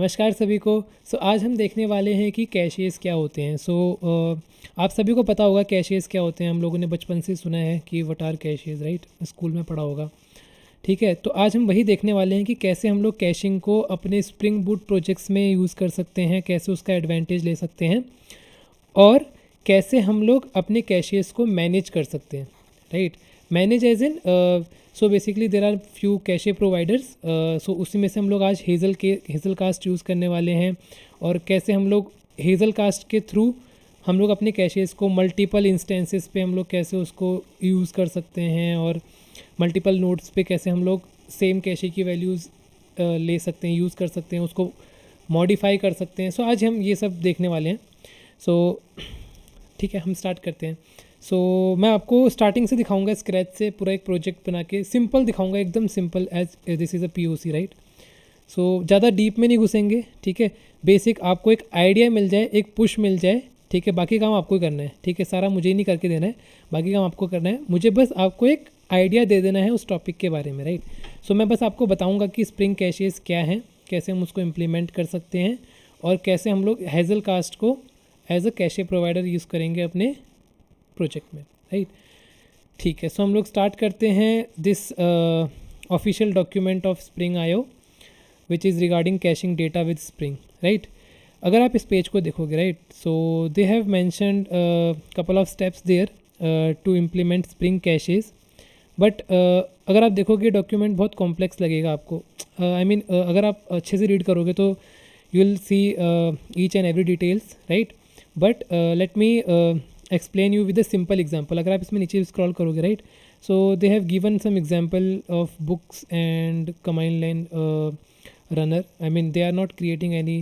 नमस्कार सभी को। आज हम देखने वाले हैं कि कैशेस क्या होते हैं। आप सभी को पता होगा कैशेस क्या होते हैं। हम लोगों ने बचपन से सुना है कि what are caches, right, school में पढ़ा होगा। ठीक है, तो आज हम वही देखने वाले हैं कि कैसे हम लोग कैशिंग को अपने स्प्रिंग बूट प्रोजेक्ट्स में यूज़ कर सकते हैं, कैसे उसका एडवांटेज ले सकते हैं और कैसे हम लोग अपने कैशेस को मैनेज कर सकते हैं, right. Manage as in so basically there are few cache providers. So उसी में से हम लोग आज हेज़ल कास्ट यूज़ करने वाले हैं और कैसे हम लोग हेज़ल कास्ट के थ्रू हम लोग अपने कैशेस को मल्टीपल इंस्टेंसेस पे हम लोग कैसे उसको यूज़ कर सकते हैं और मल्टीपल नोड्स पे कैसे हम लोग सेम कैशे की वैल्यूज़ ले सकते हैं, यूज़ कर सकते हैं, उसको मॉडिफाई कर सकते हैं। आज हम ये सब देखने वाले हैं। ठीक है, हम स्टार्ट करते हैं। मैं आपको स्टार्टिंग से दिखाऊंगा, स्क्रैच से पूरा एक प्रोजेक्ट बना के सिंपल दिखाऊंगा, एकदम simple as this is a POC, right. ज़्यादा डीप में नहीं घुसेंगे, ठीक है। बेसिक आपको एक आइडिया मिल जाए, एक पुश मिल जाए, ठीक है। बाकी काम आपको ही करना है, ठीक है। सारा मुझे ही नहीं करके देना है, बाकी काम आपको करना है। मुझे बस आपको एक आइडिया दे देना है उस टॉपिक के बारे में, राइट। मैं बस आपको बताऊँगा कि स्प्रिंग कैशेस क्या हैं, कैसे हम उसको इम्प्लीमेंट कर सकते हैं और कैसे हम लोग हेज़ल कास्ट को as a cache provider use करेंगे अपने प्रोजेक्ट में, राइट। ठीक है, हम लोग स्टार्ट करते हैं this official document of spring IO which is regarding caching data with spring, right. अगर आप इस पेज को देखोगे, right, they have mentioned couple of steps there to implement spring caches. But अगर आप देखोगे डॉक्यूमेंट बहुत कॉम्प्लेक्स लगेगा आपको। आई मीन अगर आप अच्छे से रीड करोगे तो you will see each and every details, right. But let me explain you with a simple example. अगर आप इसमें नीचे स्क्रॉल करोगे, right, they have given some example of books and command line runner. I mean, they are not creating any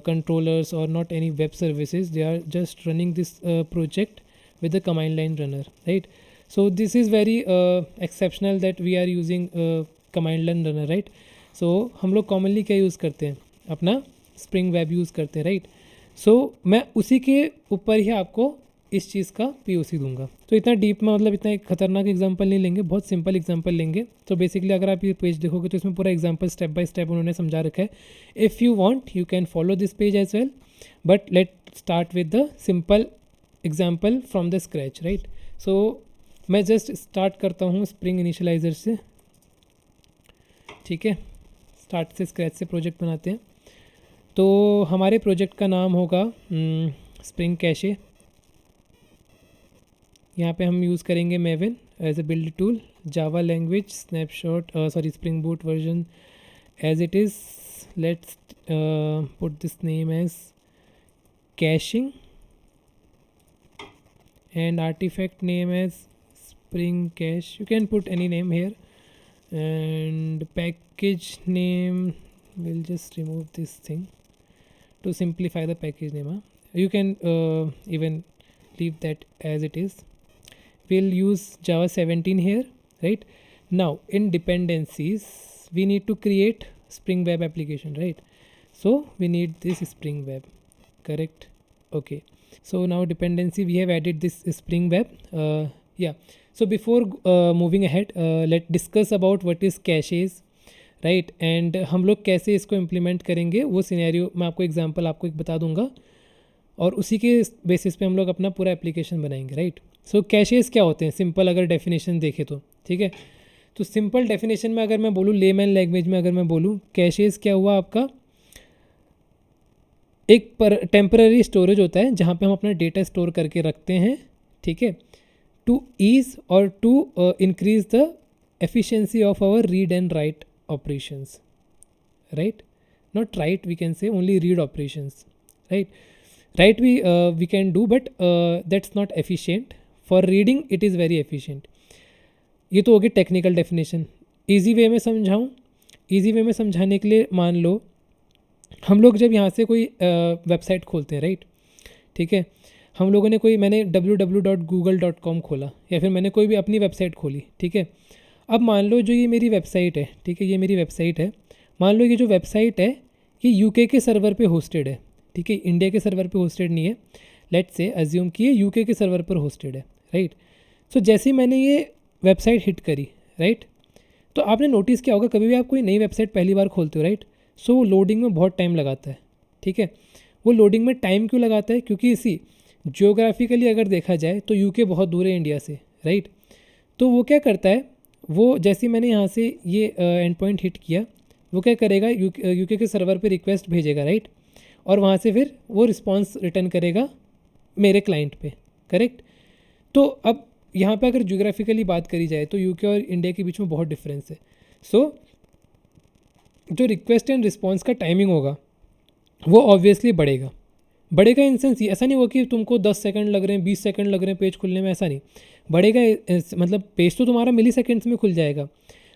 controllers or not any web services. They are just running this project with the command line runner, right? This is very exceptional that we are using command line runner, right? हम लोग commonly क्या use करते हैं, अपना spring web use करते हैं, right. मैं उसी के ऊपर ही आपको इस चीज़ का पीओसी दूंगा। तो इतना डीप में, मतलब इतना एक खतरनाक एग्जांपल नहीं लेंगे, बहुत सिंपल एग्जांपल लेंगे। बेसिकली अगर आप ये पेज देखोगे तो इसमें पूरा एग्जांपल स्टेप बाय स्टेप उन्होंने समझा रखा है। If you want you can follow this page as well, but let start with the simple example from the scratch, right. मैं जस्ट स्टार्ट करता हूँ स्प्रिंग इनिशियलाइजर से, ठीक है। स्टार्ट से स्क्रैच से प्रोजेक्ट बनाते हैं। तो हमारे प्रोजेक्ट का नाम होगा स्प्रिंग कैशे। यहाँ पे हम यूज़ करेंगे Maven as a build tool, Java language, snapshot, Spring Boot version as it is. Let's put this name as caching and artifact name as spring cache. You can put any name here, and package name, we'll just remove this thing to simplify the package name, huh? You can even leave that as it is. We'll use Java 17 here, right. Now in dependencies we need to create spring web application, right. We need this spring web, correct. Okay, so now dependency we have added this spring web. Yeah, so before moving ahead, let's discuss about what is caches, right. And हम लोग कैसे इसको implement करेंगे वो scenario मैं आपको example आपको एक बता दूंगा और उसी के बेसिस पे हम लोग अपना पूरा एप्लीकेशन बनाएंगे, राइट। कैशेस क्या होते हैं, सिंपल अगर डेफिनेशन देखें तो, ठीक है। तो सिंपल डेफिनेशन में अगर मैं बोलूँ, लेमैन लैंग्वेज में अगर मैं बोलूँ, कैशेस क्या हुआ आपका, एक पर टेम्पररी स्टोरेज होता है जहाँ पे हम अपना डेटा स्टोर करके रखते हैं, ठीक है, टू ईज और to increase the efficiency of our read and write operations, right. Not write, we can say only read operations, right. Write we can do, but that's not efficient. For reading it is very efficient. ये तो हो गई technical definition. Easy way में समझाऊँ, easy way में समझाने के लिए मान लो हम लोग जब यहाँ से कोई वेबसाइट खोलते हैं, राइट, ठीक है। हम लोगों ने कोई, मैंने www.google.com खोला या फिर मैंने कोई भी अपनी वेबसाइट खोली, ठीक है। अब मान लो जो ये मेरी वेबसाइट है, ठीक है, ये मेरी वेबसाइट है। मान लो ये जो वेबसाइट है ये यूके के सर्वर पे होस्टेड है, ठीक है, इंडिया के सर्वर पे होस्टेड नहीं है। लेट्स से अज्यूम कि ये यूके के सर्वर पर होस्टेड है, राइट। जैसे ही मैंने ये वेबसाइट हिट करी, राइट, तो आपने नोटिस किया होगा, कभी भी आप कोई नई वेबसाइट पहली बार खोलते हो, राइट, सो वो लोडिंग में बहुत टाइम लगाता है, ठीक है। वो लोडिंग में टाइम क्यों लगाता है? क्योंकि इसी जियोग्राफिकली अगर देखा जाए तो यूके बहुत दूर है इंडिया से, राइट। तो वो क्या करता है, वो जैसे ही मैंने यहाँ से ये एंड पॉइंट हिट किया, वो क्या करेगा, यूके के सर्वर पे रिक्वेस्ट भेजेगा, राइट। और वहाँ से फिर वो रिस्पॉन्स रिटर्न करेगा मेरे क्लाइंट पे, करेक्ट। तो अब यहाँ पे अगर जियोग्राफिकली बात करी जाए तो यूके और इंडिया के बीच में बहुत डिफरेंस है। सो जो रिक्वेस्ट एंड रिस्पॉन्स का टाइमिंग होगा वो ऑब्वियसली बढ़ेगा इन सेंस, ऐसा नहीं होगा कि तुमको 10 सेकंड लग रहे हैं, 20 सेकंड लग रहे हैं पेज खुलने में, ऐसा नहीं बढ़ेगा। मतलब पेज तो तुम्हारा मिली सेकेंड्स में खुल जाएगा,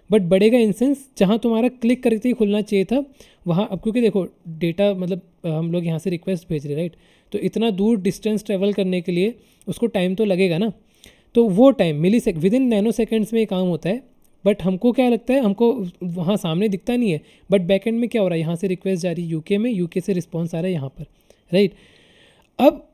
बट बढ़ेगा इन सेंस जहाँ तुम्हारा क्लिक करते ही खुलना चाहिए था वहाँ, अब क्योंकि देखो डेटा मतलब हम लोग यहाँ से रिक्वेस्ट भेज रहे, राइट। तो इतना दूर डिस्टेंस ट्रेवल करने के लिए उसको टाइम तो लगेगा ना, तो वो time with in nano seconds में ये काम होता है। बट हमको क्या लगता है, हमको वहाँ सामने दिखता नहीं है, बट बैकएंड में क्या हो रहा है, यहाँ से रिक्वेस्ट जा रही है यूके में, यूके से रिस्पॉन्स आ रहा है यहाँ पर, राइट। अब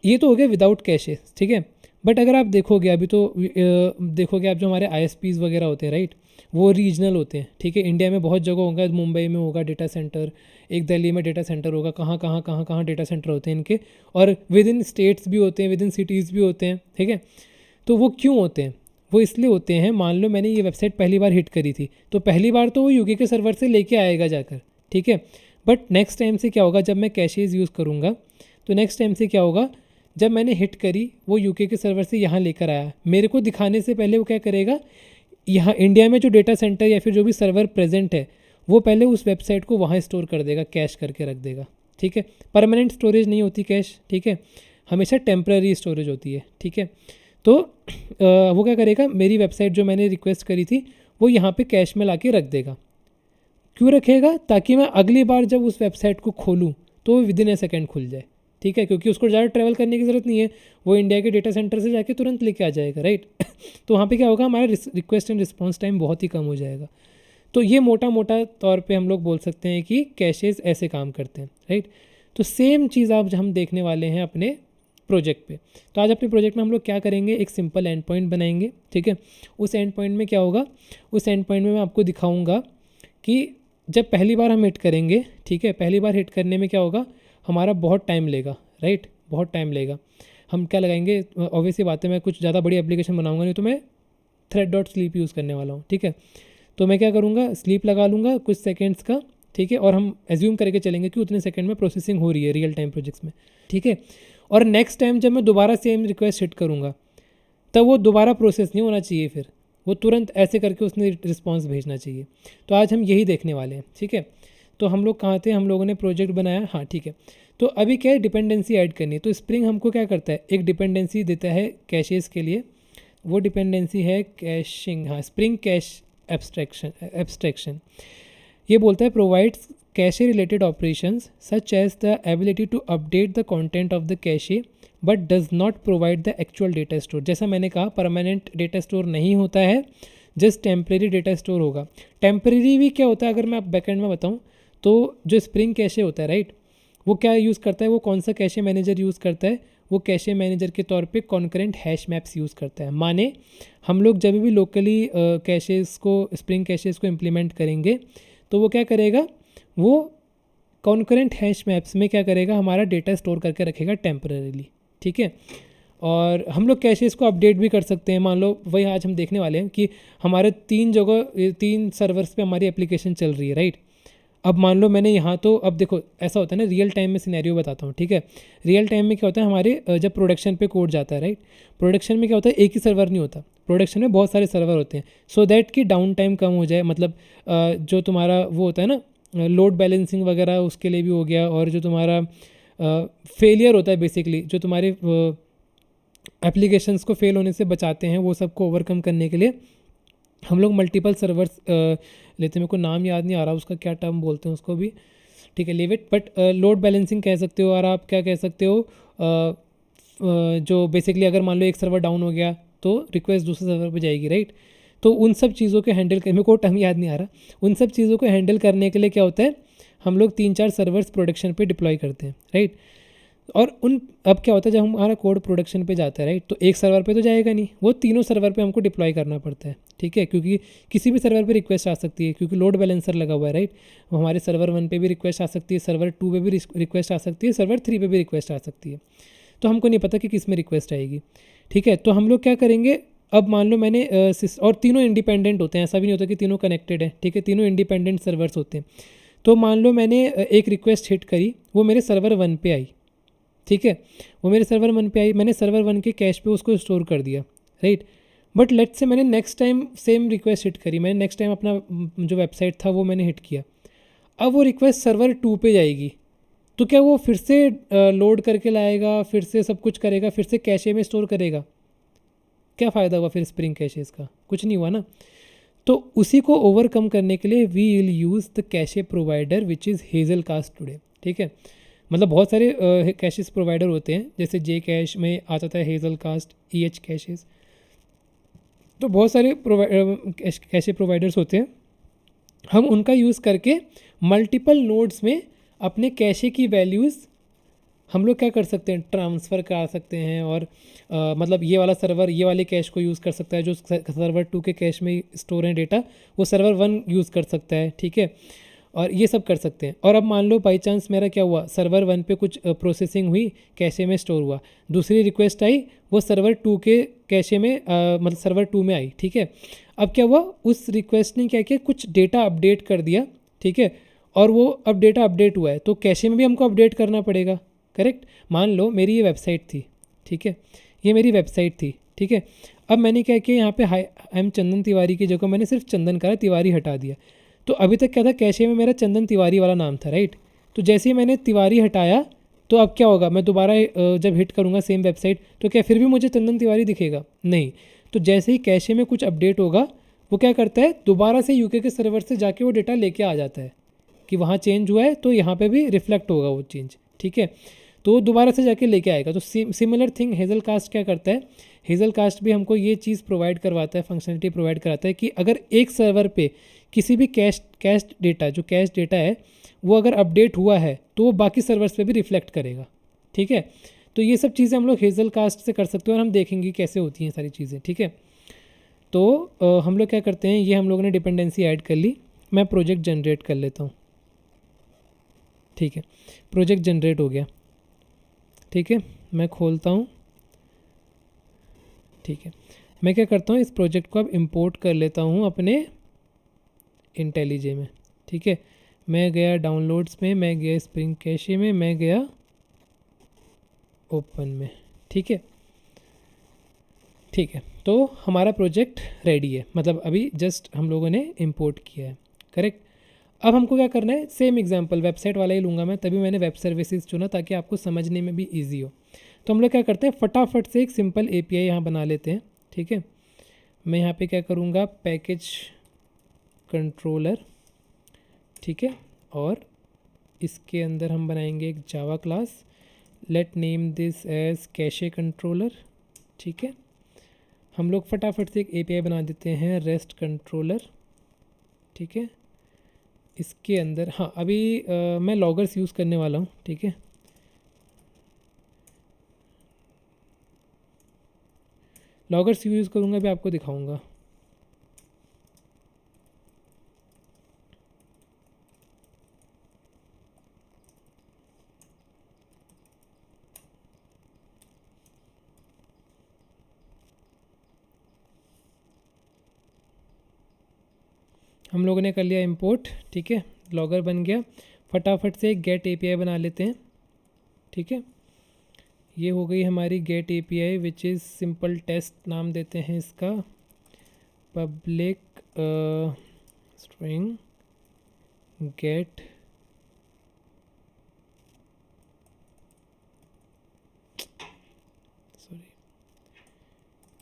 ये तो हो गया विदाउट कैशेस, ठीक है। बट अगर आप देखोगे अभी तो देखोगे आप जो हमारे ISPs वगैरह होते हैं, राइट, वो रीजनल होते हैं, ठीक है। इंडिया में बहुत जगह होगा, मुंबई में होगा डेटा सेंटर, एक दिल्ली में डेटा सेंटर होगा, कहाँ डेटा सेंटर होते हैं इनके, और विद इन स्टेट्स भी होते हैं, विद इन सिटीज़ भी होते हैं, ठीक है। तो वो क्यों होते हैं? वो इसलिए होते हैं, मान लो मैंने ये वेबसाइट पहली बार हिट करी थी, तो पहली बार तो वो यूके के सर्वर से लेके आएगा जाकर, ठीक है। बट नेक्स्ट टाइम से क्या होगा, जब मैं कैशेज़ यूज़ करूँगा तो नेक्स्ट टाइम से क्या होगा, जब मैंने हिट करी वो यूके के सर्वर से यहाँ लेकर आया, मेरे को दिखाने से पहले वो क्या करेगा, यहाँ इंडिया में जो डेटा सेंटर या फिर जो भी सर्वर प्रेजेंट है वो पहले उस वेबसाइट को वहाँ स्टोर कर देगा, कैश करके रख देगा, ठीक है। परमानेंट स्टोरेज नहीं होती कैश, ठीक है, हमेशा टेम्प्रेरी स्टोरेज होती है, ठीक है। तो वो क्या करेगा, मेरी वेबसाइट जो मैंने रिक्वेस्ट करी थी वो यहाँ पे कैश में ला के रख देगा। क्यों रखेगा? ताकि मैं अगली बार जब उस वेबसाइट को खोलूँ तो वो विद इन ए सेकेंड खुल जाए, ठीक है, क्योंकि उसको ज़्यादा ट्रैवल करने की ज़रूरत नहीं है, वो इंडिया के डेटा सेंटर से जाके तुरंत लेके आ जाएगा, राइट। तो वहाँ पे क्या होगा, हमारा रिक्वेस्ट एंड रिस्पॉन्स टाइम बहुत ही कम हो जाएगा। तो ये मोटा मोटा तौर पे हम लोग बोल सकते हैं कि कैशेज़ ऐसे काम करते हैं, राइट। तो सेम चीज़ आप हम देखने वाले हैं अपने प्रोजेक्ट पे। तो आज अपने प्रोजेक्ट में हम लोग क्या करेंगे, एक सिंपल एंड पॉइंट बनाएंगे, ठीक है। उस एंड पॉइंट में क्या होगा, उस एंड पॉइंट में मैं आपको दिखाऊंगा कि जब पहली बार हम हिट करेंगे, ठीक है, पहली बार हिट करने में क्या होगा, हमारा बहुत टाइम लेगा, राइट, बहुत टाइम लेगा। हम क्या लगाएंगे, ऑब्वियसली बात है, मैं कुछ ज़्यादा बड़ी एप्लीकेशन बनाऊंगा नहीं, तो मैं thread.sleep यूज़ करने वाला हूँ, ठीक है। तो मैं क्या करूँगा, स्लीप लगा लूँगा कुछ सेकेंड्स का, ठीक है, और हम एज्यूम करके चलेंगे कि उतने सेकंड में प्रोसेसिंग हो रही है रियल टाइम प्रोजेक्ट्स में, ठीक है। और नेक्स्ट टाइम जब मैं दोबारा सेम रिक्वेस्ट हिट करूँगा तब वो दोबारा प्रोसेस नहीं होना चाहिए, फिर वो तुरंत ऐसे करके उसने रिस्पॉन्स भेजना चाहिए। तो आज हम यही देखने वाले हैं, ठीक है। तो हम लोग कहाँ थे, हम लोगों ने प्रोजेक्ट बनाया, हाँ ठीक है। तो अभी क्या है, डिपेंडेंसी ऐड करनी है। तो स्प्रिंग हमको क्या करता है, एक डिपेंडेंसी देता है कैशेस के लिए, वो डिपेंडेंसी है कैशिंग, हाँ, स्प्रिंग कैश एब्स्ट्रैक्शन। ये बोलता है provides cache related operations such as the ability to update the content of the cache but does not provide the actual data store. जैसा मैंने कहा, परमानेंट डेटा स्टोर नहीं होता है, जस्ट टेम्प्रेरी डेटा स्टोर होगा। टेम्प्रेरी भी क्या होता है, अगर मैं बैकएंड में बताऊँ तो जो स्प्रिंग कैशे होता है, राइट, वो क्या यूज़ करता है, वो कौन सा कैशे मैनेजर यूज़ करता है, वो कैशे मैनेजर के तौर पे कॉन्करेंट हैश मैप्स यूज़ करता है। माने हम लोग जब भी लोकली कैशेस को, स्प्रिंग कैशेस को इम्प्लीमेंट करेंगे तो वो क्या करेगा, वो कॉन्करेंट हैश मैप्स में क्या करेगा, हमारा डेटा स्टोर करके रखेगा टेम्परेरीली, ठीक है। और हम लोग कैशेस को अपडेट भी कर सकते हैं। मान लो वही आज हम देखने वाले हैं कि हमारे 3 सर्वर्स पे हमारी एप्लीकेशन चल रही है, राइट। अब मान लो मैंने यहाँ, तो अब देखो ऐसा होता है ना, रियल टाइम में सिनेरियो बताता हूँ, ठीक है। रियल टाइम में क्या होता है, हमारे जब प्रोडक्शन पे कोड जाता है, राइट, प्रोडक्शन में क्या होता है, एक ही सर्वर नहीं होता, प्रोडक्शन में बहुत सारे सर्वर होते हैं, सो दैट कि डाउन टाइम कम हो जाए। मतलब जो तुम्हारा वो होता है ना, लोड बैलेंसिंग वगैरह, उसके लिए भी हो गया, और जो तुम्हारा फेलियर होता है बेसिकली, जो तुम्हारे एप्लीकेशंस को फेल होने से बचाते हैं, वो सबको ओवरकम करने के लिए हम लोग मल्टीपल सर्वर्स लेते हैं। मेरे को नाम याद नहीं आ रहा उसका, क्या टर्म बोलते हैं उसको भी, ठीक है, leave it. But load balancing कह सकते हो, और आप क्या कह सकते हो, जो बेसिकली अगर मान लो एक सर्वर डाउन हो गया तो रिक्वेस्ट दूसरे सर्वर पे जाएगी, राइट। तो उन सब चीज़ों को हैंडल करने, मेरे को टर्म याद नहीं आ रहा, उन सब चीज़ों को हैंडल करने के लिए क्या होता है, हम लोग 3-4 सर्वर्स प्रोडक्शन पे डिप्लॉय करते हैं, राइट। और उन अब क्या होता है जब हमारा कोड प्रोडक्शन पे जाता है राइट, तो एक सर्वर पे तो जाएगा नहीं, वो तीनों सर्वर पे हमको डिप्लॉय करना पड़ता है, ठीक है, क्योंकि किसी भी सर्वर पे रिक्वेस्ट आ सकती है क्योंकि लोड बैलेंसर लगा हुआ है राइट। हमारे सर्वर 1 पे भी रिक्वेस्ट आ सकती है, सर्वर 2 पे भी रिक्वेस्ट आ सकती है, सर्वर 3 पे भी रिक्वेस्ट आ सकती है, तो हमको नहीं पता कि किस में रिक्वेस्ट आएगी, ठीक है। तो हम लोग क्या करेंगे, अब मान लो मैंने और तीनों इंडिपेंडेंट होते हैं, ऐसा भी नहीं होता कि तीनों कनेक्टेड है, ठीक है, तीनों इंडिपेंडेंट सर्वर्स होते हैं। तो मान लो मैंने एक रिक्वेस्ट हिट करी, वो मेरे सर्वर 1 पे आई, ठीक है, वो मेरे सर्वर 1 पे आई, मैंने सर्वर 1 के कैश पे उसको स्टोर कर दिया राइट। बट लेट से मैंने next time same request hit करी, मैंने नेक्स्ट टाइम अपना जो वेबसाइट था वो मैंने हिट किया, अब वो रिक्वेस्ट सर्वर 2 पे जाएगी, तो क्या वो फिर से लोड करके लाएगा, फिर से सब कुछ करेगा, फिर से कैशे में स्टोर करेगा? क्या फ़ायदा हुआ फिर स्प्रिंग कैशेज़ का? कुछ नहीं हुआ ना। तो उसी को ओवरकम करने के लिए we will use the cache provider which is Hazelcast today, ठीक है। मतलब बहुत सारे कैशेस प्रोवाइडर होते हैं, जैसे जे कैश में आता था Hazelcast, E H caches, तो बहुत सारे कैशे प्रोवाइडर्स होते हैं। हम उनका यूज़ करके मल्टीपल नोड्स में अपने कैशे की वैल्यूज़ हम लोग क्या कर सकते हैं, ट्रांसफ़र करा सकते हैं, और मतलब ये वाला सर्वर ये वाले कैश को यूज़ कर सकता है, जो सर्वर 2 के कैश में स्टोर है डेटा, वो सर्वर 1 यूज़ कर सकता है, ठीक है, और ये सब कर सकते हैं। और अब मान लो बाई चांस मेरा क्या हुआ, सर्वर 1 पे कुछ प्रोसेसिंग हुई, कैशे में स्टोर हुआ, दूसरी रिक्वेस्ट आई, वो सर्वर 2 के कैशे में मतलब सर्वर 2 में आई, ठीक है। अब क्या हुआ, उस रिक्वेस्ट ने क्या किया, कुछ डेटा अपडेट कर दिया, ठीक है, और वो अब डेटा अपडेट हुआ है तो कैशे में भी हमको अपडेट करना पड़ेगा, करेक्ट। मान लो मेरी ये वेबसाइट थी, ठीक है, ये मेरी वेबसाइट थी, ठीक है। अब मैंने क्या किया, यहाँ पे आई एम चंदन तिवारी की जगह मैंने सिर्फ चंदन करा, तिवारी हटा दिया। तो अभी तक क्या था, कैशे में मेरा चंदन तिवारी वाला नाम था राइट। तो जैसे ही मैंने तिवारी हटाया, तो अब क्या होगा, मैं दोबारा जब हिट करूँगा सेम वेबसाइट, तो क्या फिर भी मुझे चंदन तिवारी दिखेगा? नहीं। तो जैसे ही कैशे में कुछ अपडेट होगा, वो क्या करता है, दोबारा से यूके के सर्वर से जाके वो डेटा लेके आ जाता है कि वहाँ चेंज हुआ है, तो यहाँ पे भी रिफ्लेक्ट होगा वो चेंज, ठीक है। तो दोबारा से जाके लेके आएगा। तो सिमिलर थिंग हेज़ल कास्ट क्या करता है, हेज़ल कास्ट भी हमको ये चीज़ प्रोवाइड करवाता है, फंक्शनलिटी प्रोवाइड कराता है कि अगर एक सर्वर पे किसी भी कैश डेटा, जो कैश डेटा है वो अगर अपडेट हुआ है, तो वो बाकी सर्वर्स पे भी रिफ्लेक्ट करेगा, ठीक है। तो ये सब चीज़ें हम लोग हेज़ल कास्ट से कर सकते हैं, और हम देखेंगे कैसे होती हैं सारी चीज़ें, ठीक है। तो हम लोग क्या करते हैं, ये हम लोगों ने डिपेंडेंसी ऐड कर ली, मैं प्रोजेक्ट जनरेट कर लेता हूँ, ठीक है, प्रोजेक्ट जनरेट हो गया, ठीक है, मैं खोलता हूँ, ठीक है। मैं क्या करता हूँ, इस प्रोजेक्ट को अब इंपोर्ट कर लेता हूँ अपने इंटेलिजे में, ठीक है। मैं गया डाउनलोड्स में, मैं गया स्प्रिंग कैशे में, मैं गया ओपन में, ठीक है, ठीक है। तो हमारा प्रोजेक्ट रेडी है, मतलब अभी जस्ट हम लोगों ने इंपोर्ट किया है, करेक्ट। अब हमको क्या करना है, सेम एग्जांपल वेबसाइट वाला ही लूँगा मैं, तभी मैंने वेब सर्विसेज चुना ताकि आपको समझने में भी ईजी हो। तो हम लोग क्या करते हैं, फटाफट से एक सिंपल एपीआई यहाँ बना लेते हैं, ठीक है। मैं यहाँ पे क्या करूँगा, पैकेज कंट्रोलर, ठीक है, और इसके अंदर हम बनाएंगे एक Java class, let name this as cache controller, ठीक है। हम लोग फटाफट से एक एपीआई बना देते हैं, रेस्ट कंट्रोलर, ठीक है। इसके अंदर हाँ अभी मैं लॉगर्स यूज़ करने वाला हूँ, ठीक है। लॉगर्स यूज़ करूँगा, अभी आपको दिखाऊंगा। हम लोगों ने कर लिया इंपोर्ट, ठीक है, लॉगर बन गया। फटाफट से गेट एपीआई बना लेते हैं, ठीक है। ये हो गई हमारी get API which is simple test नाम देते हैं इसका, public string get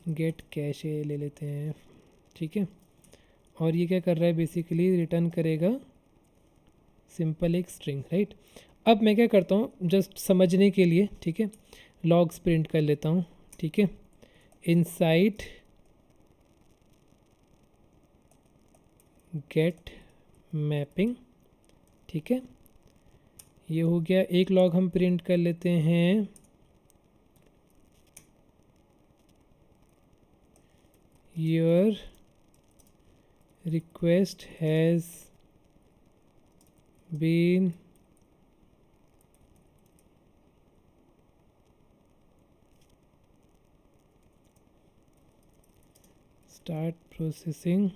get cache ले लेते हैं, ठीक है। और ये क्या कर रहा है, बेसिकली रिटर्न करेगा सिंपल एक स्ट्रिंग, राइट। अब मैं क्या करता हूँ, जस्ट समझने के लिए, ठीक है, लॉग्स प्रिंट कर लेता हूँ, ठीक है, इनसाइड गेट मैपिंग, ठीक है। ये हो गया। एक लॉग हम प्रिंट कर लेते हैं, your request has been start processing.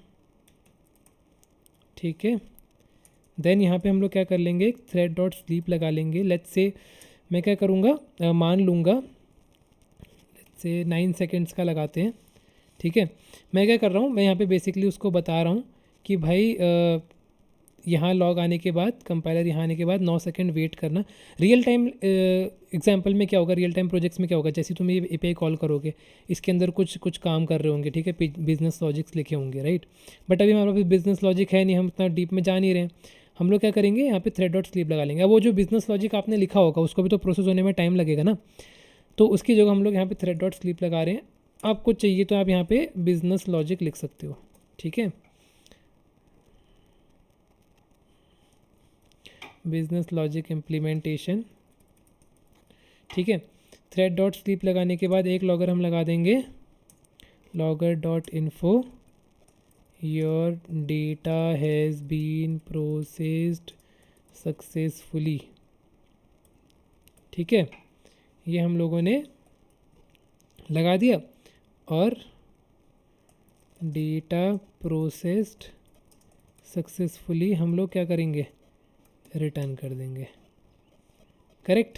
ठीक है, देन यहाँ पे हम लोग क्या कर लेंगे, थ्रेड डॉट स्लीप लगा लेंगे। लेट्स से मैं क्या करूँगा, मान लूँगा लेट्स से 9 सेकेंड्स का लगाते हैं। ठीक है, मैं क्या कर रहा हूँ, मैं यहाँ पे बेसिकली उसको बता रहा हूँ कि भाई यहाँ लॉग आने के बाद, कंपाइलर यहाँ आने के बाद 9 सेकंड वेट करना। रियल टाइम एग्जांपल में क्या होगा, रियल टाइम प्रोजेक्ट्स में क्या होगा, जैसे तुम ये एपीआई कॉल करोगे, इसके अंदर कुछ काम कर रहे होंगे, ठीक है, बिजनेस लॉजिक्स लिखे होंगे, राइट। बट अभी हमारे पास बिजनेस लॉजिक है नहीं, हम इतना डीप में जा नहीं रहे हैं। हम लोग क्या करेंगे, यहाँ पे थ्रेड डॉट स्लीप लगा लेंगे। अब वो जो बिजनेस लॉजिक आपने लिखा होगा उसको भी तो प्रोसेस होने में टाइम लगेगा ना, तो उसकी जगह हम लोग यहाँ पे थ्रेड डॉट स्लीप लगा रहे हैं। आपको चाहिए तो आप यहाँ पे बिजनेस लॉजिक लिख सकते हो। ठीक है, बिजनेस लॉजिक इम्प्लीमेंटेशन। ठीक है, थ्रेड डॉट स्लीप लगाने के बाद एक लॉगर हम लगा देंगे, logger dot info, your data has been processed successfully. ठीक है, ये हम लोगों ने लगा दिया और डेटा प्रोसेस्ड सक्सेसफुली हम लोग क्या करेंगे, रिटर्न कर देंगे। करेक्ट,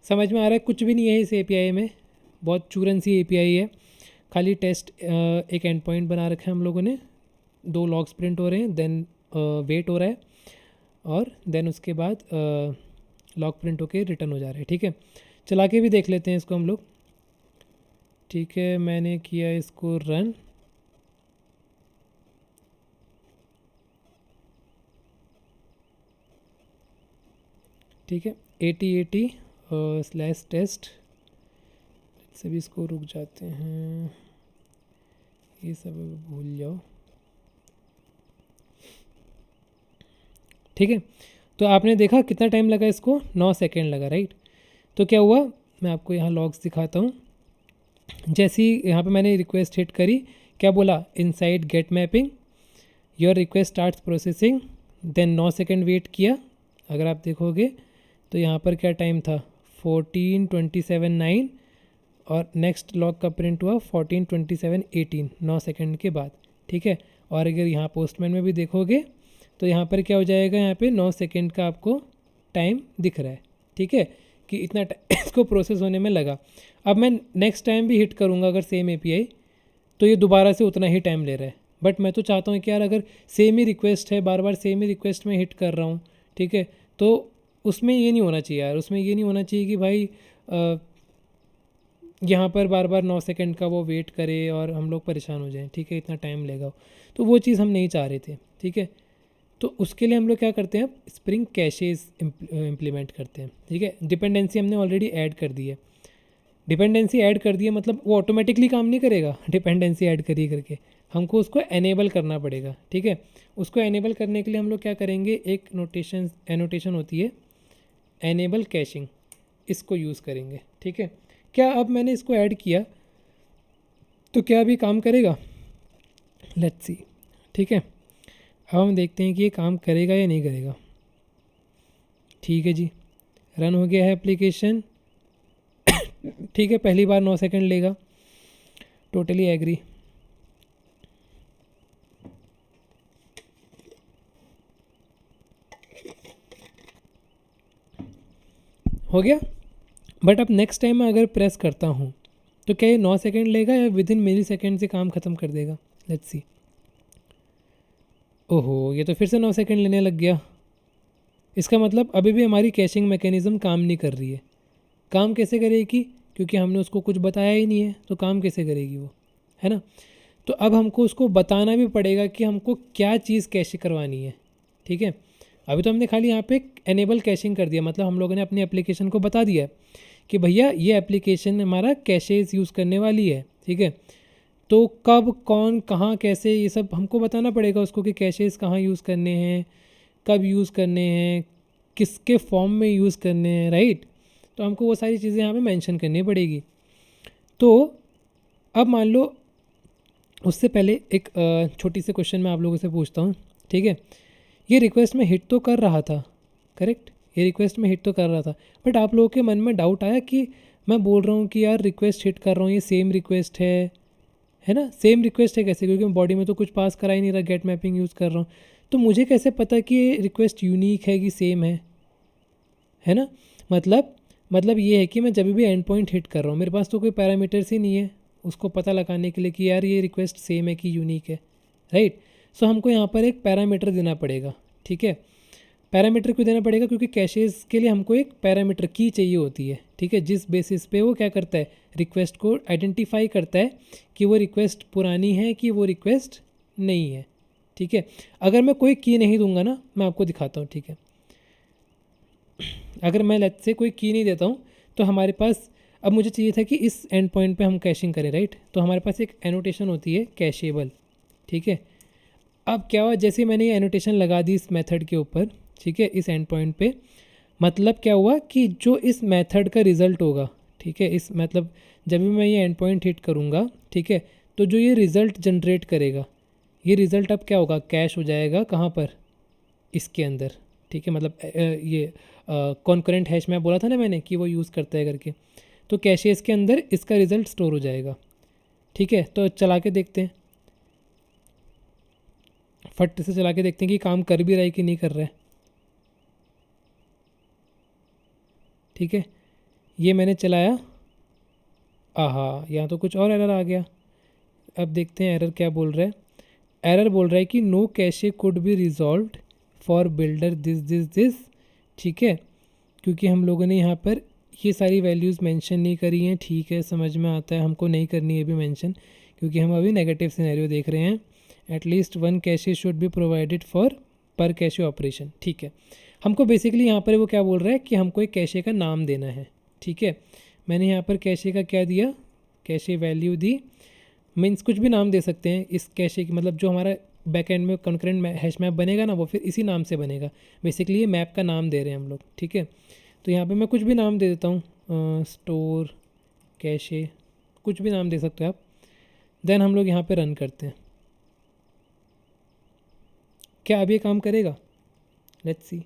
समझ में आ रहा है? कुछ भी नहीं है इस एपीआई में, बहुत चूरन सी एपीआई है। खाली टेस्ट एक एंड पॉइंट बना रखा है हम लोगों ने, 2 लॉग्स प्रिंट हो रहे हैं, देन वेट हो रहा है और देन उसके बाद लॉग प्रिंट होके रिटर्न हो जा रहा है। ठीक है, चला के भी देख लेते हैं इसको हम लोग। ठीक है, मैंने किया इसको रन। ठीक है, 80/80/टेस्ट से भी इसको रुक जाते हैं, ये सब भूल जाओ। ठीक है, तो आपने देखा कितना टाइम लगा इसको, 9 सेकेंड लगा, राइट। तो क्या हुआ, मैं आपको यहाँ लॉग्स दिखाता हूँ। जैसे ही यहाँ पे मैंने रिक्वेस्ट हिट करी, क्या बोला, inside get mapping your request starts processing, then 9 second wait किया। अगर आप देखोगे तो यहाँ पर क्या टाइम था, 14:27:9 और नेक्स्ट लॉग का प्रिंट हुआ 14:27:18, 9 सेकेंड के बाद। ठीक है, और अगर यहाँ पोस्टमैन में भी देखोगे तो यहाँ पर क्या हो जाएगा, यहाँ पे 9 सेकेंड का आपको टाइम दिख रहा है। ठीक है, कि इतना इसको प्रोसेस होने में लगा। अब मैं नेक्स्ट टाइम भी हिट करूँगा अगर सेम एपीआई, तो ये दोबारा से उतना ही टाइम ले रहा है। बट मैं तो चाहता हूँ कि यार अगर सेम ही रिक्वेस्ट है, बार बार सेम ही रिक्वेस्ट में हिट कर रहा हूँ, ठीक है, तो उसमें ये नहीं होना चाहिए यार, उसमें ये नहीं होना चाहिए कि भाई यहाँ पर बार बार 9 सेकंड का वो वेट करे और हम लोग परेशान हो जाएं। ठीक है, इतना टाइम लेगा, तो वो चीज़ हम नहीं चाह रहे थे। ठीक है, तो उसके लिए हम लोग क्या करते हैं, स्प्रिंग कैशेस इम्प्लीमेंट करते हैं। ठीक है, डिपेंडेंसी हमने ऑलरेडी ऐड कर दी है। डिपेंडेंसी ऐड कर दी है मतलब वो ऑटोमेटिकली काम नहीं करेगा, डिपेंडेंसी ऐड करिए करके हमको उसको एनेबल करना पड़ेगा। ठीक है, उसको एनेबल करने के लिए हम लोग क्या करेंगे, एक एनोटेशन होती है एनेबल कैशिंग, इसको यूज़ करेंगे। ठीक है, क्या अब मैंने इसको ऐड किया तो क्या अभी काम करेगा, लेट्स सी। ठीक है, अब हम देखते हैं कि ये काम करेगा या नहीं करेगा। ठीक है जी, रन हो गया है एप्लीकेशन। ठीक है, पहली बार 9 सेकंड लेगा, टोटली एग्री। हो गया। बट अब नेक्स्ट टाइम मैं अगर प्रेस करता हूँ तो क्या ये 9 सेकंड लेगा या विद इन मिली सेकेंड से काम ख़त्म कर देगा, लेट्स सी। ओहो, ये तो फिर से 9 सेकंड लेने लग गया। इसका मतलब अभी भी हमारी कैशिंग मैकेनिज़्म काम नहीं कर रही है। काम कैसे करेगी, क्योंकि हमने उसको कुछ बताया ही नहीं है, तो काम कैसे करेगी वो, है ना। तो अब हमको उसको बताना भी पड़ेगा कि हमको क्या चीज़ कैश करवानी है। ठीक है, अभी तो हमने खाली यहाँ पे एनेबल कैशिंग कर दिया, मतलब हम लोगों ने अपनी एप्लीकेशन को बता दिया कि भैया ये एप्लीकेशन हमारा कैशेस यूज़ करने वाली है। ठीक है, तो कब, कौन, कहाँ, कैसे, ये सब हमको बताना पड़ेगा उसको कि कैशेस कहाँ यूज़ करने हैं, कब यूज़ करने हैं, किसके फॉर्म में यूज़ करने हैं, राइट। तो हमको वो सारी चीज़ें यहाँ पे मेंशन करनी पड़ेगी। तो अब मान लो उससे पहले एक छोटी सी क्वेश्चन मैं आप लोगों से पूछता हूँ, ठीक है। ये रिक्वेस्ट में हिट तो कर रहा था, करेक्ट, ये रिक्वेस्ट में हिट तो कर रहा था, बट आप लोगों के मन में डाउट आया कि मैं बोल रहा हूँ कि यार रिक्वेस्ट हिट कर रहा हूँ, ये सेम रिक्वेस्ट है ना, सेम रिक्वेस्ट है कैसे, क्योंकि मैं बॉडी में तो कुछ पास करा ही नहीं रहा, गेट मैपिंग यूज़ कर रहा हूँ, तो मुझे कैसे पता कि ये रिक्वेस्ट यूनिक है कि सेम है ना। मतलब ये है कि मैं जब भी एंड पॉइंट हिट कर रहा हूँ, मेरे पास तो कोई पैरामीटर्स ही नहीं है उसको पता लगाने के लिए कि यार ये रिक्वेस्ट सेम है कि यूनिक है, राइट। सो हमको यहाँ पर एक पैरामीटर देना पड़ेगा, ठीक है। पैरामीटर क्यों देना पड़ेगा, क्योंकि कैशेस के लिए हमको एक पैरामीटर की चाहिए होती है, ठीक है, जिस बेसिस पे वो क्या करता है, रिक्वेस्ट को आइडेंटिफाई करता है कि वो रिक्वेस्ट पुरानी है कि वो रिक्वेस्ट नहीं है, ठीक है। अगर मैं कोई की नहीं दूंगा ना, मैं आपको दिखाता हूँ, ठीक है। अगर मैं लेट्स से कोई की नहीं देता हूँ तो हमारे पास, अब मुझे चाहिए था कि इस एंड पॉइंट पे हम कैशिंग करें, राइट। तो हमारे पास एक एनोटेशन होती है कैशेबल, ठीक है। अब क्या हुआ, जैसे मैंने ये एनोटेशन लगा दी इस मेथड के ऊपर, ठीक है, इस एंड पॉइंट पे, मतलब क्या हुआ कि जो इस मेथड का रिज़ल्ट होगा, ठीक है, इस मतलब जब भी मैं ये एंड पॉइंट हिट करूँगा, ठीक है, तो जो ये रिज़ल्ट जनरेट करेगा, ये रिज़ल्ट अब क्या होगा, कैश हो जाएगा कहाँ पर, इसके अंदर, ठीक है। मतलब ये कॉन्करेंट हैश में बोला था ना मैंने कि वो यूज़ करता है करके, तो कैशेस के अंदर इसका रिज़ल्ट स्टोर हो जाएगा, ठीक है। तो चला के देखते हैं, फट से चला के देखते हैं कि काम कर भी रहा है कि नहीं कर रहा है, ठीक है। ये मैंने चलाया, आहा, यहाँ तो कुछ और एरर आ गया। अब देखते हैं एरर क्या बोल रहा है। एरर बोल रहा है कि no cache could be resolved for builder this, ठीक है, क्योंकि हम लोगों ने यहाँ पर ये सारी वैल्यूज़ मेंशन नहीं करी हैं, ठीक है, समझ में आता है, हमको नहीं करनी है भी मेंशन, क्योंकि हम अभी नेगेटिव सिनेरियो देख रहे हैं। At least 1 cache should be provided for पर कैशे ऑपरेशन, ठीक है। हमको बेसिकली यहाँ पर वो क्या बोल रहा है कि हमको एक कैशे का नाम देना है, ठीक है। मैंने यहाँ पर कैशे का क्या दिया, कैशे वैल्यू दी, मीन्स कुछ भी नाम दे सकते हैं इस कैशे की, मतलब जो हमारा बैक एंड में कंकरेंट हैश मैप बनेगा ना, वो फिर इसी नाम से बनेगा। बेसिकली ये मैप का नाम दे रहे हैं हम लोग, ठीक है। तो यहाँ पे मैं कुछ भी नाम दे देता हूँ, स्टोर कैशे, कुछ भी नाम दे सकते हो आप। देन हम लोग यहाँ पे रन करते हैं, क्या अब ये काम करेगा, लेट्स सी।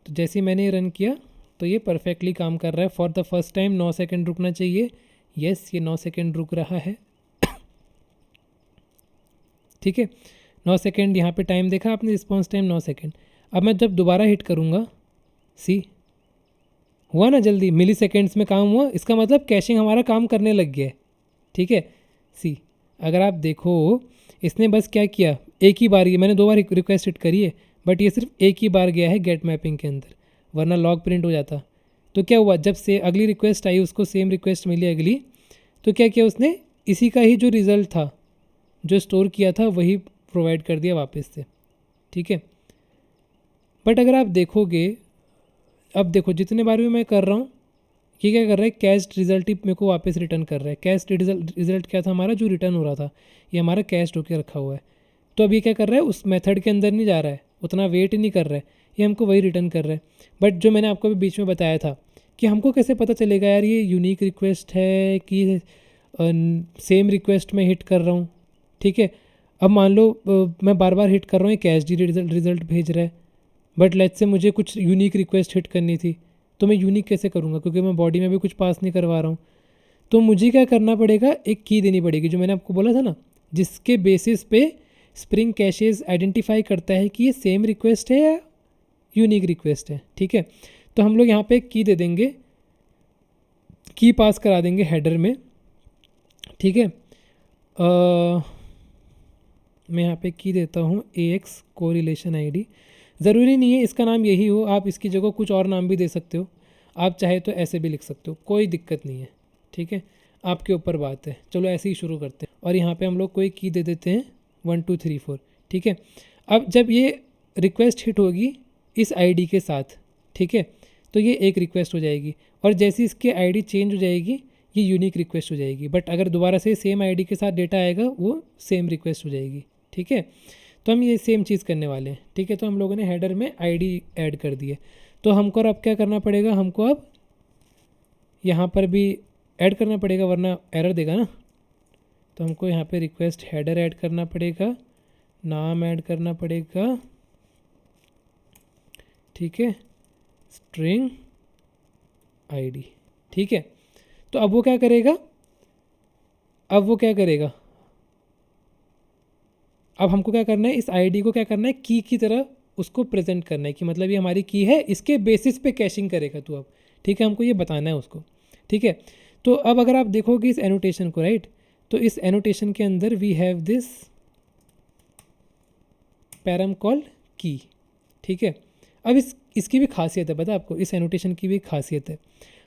तो जैसे ही मैंने ये रन किया तो ये परफेक्टली काम कर रहा है। For the first time 9 second रुकना चाहिए, यस ये 9 सेकंड रुक रहा है, ठीक है। 9 सेकंड यहाँ पे टाइम देखा आपने, रिस्पॉन्स टाइम 9 सेकंड। अब मैं जब दोबारा हिट करूँगा, सी हुआ ना, जल्दी मिली सेकेंड्स में काम हुआ, इसका मतलब कैशिंग हमारा काम करने लग गया है, ठीक है। सी अगर आप देखो, इसने बस क्या किया, एक ही बार, ये मैंने 2 बार रिक्वेस्ट हिट करी है, बट ये सिर्फ एक ही बार गया है गेट मैपिंग के अंदर, वरना लॉग प्रिंट हो जाता। तो क्या हुआ, जब से अगली रिक्वेस्ट आई उसको सेम रिक्वेस्ट मिली अगली, तो क्या किया उसने, इसी का ही जो रिज़ल्ट था, जो स्टोर किया था, वही प्रोवाइड कर दिया वापस से, ठीक है। बट अगर आप देखोगे, अब देखो जितने बार भी मैं कर रहा हूँ, ये क्या कर रहा है, कैश्ड रिजल्ट ही मेरे को वापस रिटर्न कर रहा है। कैश्ड रिजल्ट क्या था हमारा, जो रिटर्न हो रहा था, ये हमारा कैश्ड होकर रखा हुआ है। तो अब ये क्या कर रहा है, उस मेथड के अंदर नहीं जा रहा है, उतना वेट नहीं कर रहा है, ये हमको वही रिटर्न कर रहा है। बट जो मैंने आपको भी बीच में बताया था कि हमको कैसे पता चलेगा यार ये यूनिक रिक्वेस्ट है कि सेम रिक्वेस्ट में हिट कर रहा हूँ, ठीक है। अब मान लो मैं बार बार हिट कर रहा हूँ, ये कैश रिजल्ट भेज रहा है, बट लेट्स से मुझे कुछ यूनिक रिक्वेस्ट हिट करनी थी, तो मैं यूनिक कैसे करूँगा, क्योंकि मैं बॉडी में भी कुछ पास नहीं करवा रहा हूँ। तो मुझे क्या करना पड़ेगा, एक की देनी पड़ेगी, जो मैंने आपको बोला था ना, जिसके बेसिस पे स्प्रिंग कैशेस आइडेंटिफाई करता है कि ये सेम रिक्वेस्ट है या यूनिक रिक्वेस्ट है, ठीक है। तो हम लोग यहाँ पे एक की दे देंगे, की पास करा देंगे हेडर में, ठीक है। मैं यहाँ पे की देता हूँ AX कोरिलेशन ID, ज़रूरी नहीं है इसका नाम यही हो, आप इसकी जगह कुछ और नाम भी दे सकते हो, आप चाहे तो ऐसे भी लिख सकते हो, कोई दिक्कत नहीं है, ठीक है, आपके ऊपर बात है। चलो ऐसे ही शुरू करते हैं, और यहाँ पे हम लोग कोई की दे देते हैं 1 2 3 4, ठीक है। अब जब ये रिक्वेस्ट हिट होगी इस ID के साथ, ठीक है, तो ये एक रिक्वेस्ट हो जाएगी, और जैसे इसकी ID चेंज हो जाएगी ये यूनिक रिक्वेस्ट हो जाएगी। बट अगर दोबारा से सेम ID के साथ डेटा आएगा वो सेम रिक्वेस्ट हो जाएगी, ठीक है। तो हम ये सेम चीज़ करने वाले हैं, ठीक है। तो हम लोगों ने हेडर में आईडी ऐड कर दी है, तो हमको अब क्या करना पड़ेगा, हमको अब यहाँ पर भी ऐड करना पड़ेगा वरना एरर देगा ना। तो हमको यहाँ पे रिक्वेस्ट हेडर ऐड करना पड़ेगा, नाम ऐड करना पड़ेगा, ठीक है, स्ट्रिंग आईडी, ठीक है। तो अब वो क्या करेगा, अब हमको क्या करना है, इस आईडी को क्या करना है, की तरह उसको प्रेजेंट करना है कि मतलब ये हमारी की है, इसके बेसिस पे कैशिंग करेगा तू अब, ठीक है। हमको ये बताना है उसको, ठीक है। तो अब अगर आप देखोगे इस एनोटेशन को, राइट, तो इस एनोटेशन के अंदर we have this param called key, ठीक है। अब इसकी भी खासियत है, पता है आपको, इस एनोटेशन की भी खासियत है।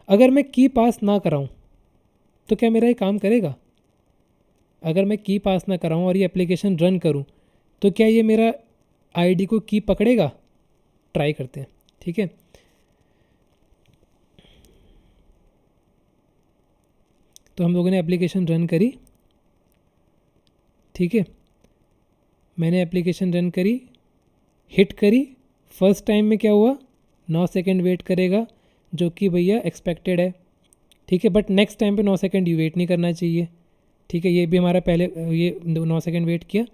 अगर मैं की पास ना कराऊँ तो क्या मेरा ये काम करेगा? अगर मैं की पास ना कराऊँ और ये एप्लीकेशन रन करूँ तो क्या ये मेरा आईडी को की पकड़ेगा? ट्राई करते हैं, ठीक है। तो हम लोगों ने एप्लीकेशन रन करी, ठीक है। मैंने एप्लीकेशन रन करी, हिट करी, फर्स्ट टाइम में क्या हुआ, 9 सेकंड वेट करेगा, जो कि भैया एक्सपेक्टेड है, ठीक है। बट नेक्स्ट टाइम पे 9 सेकंड यू वेट नहीं करना चाहिए, ठीक है। ये भी हमारा पहले ये 9 सेकंड वेट किया,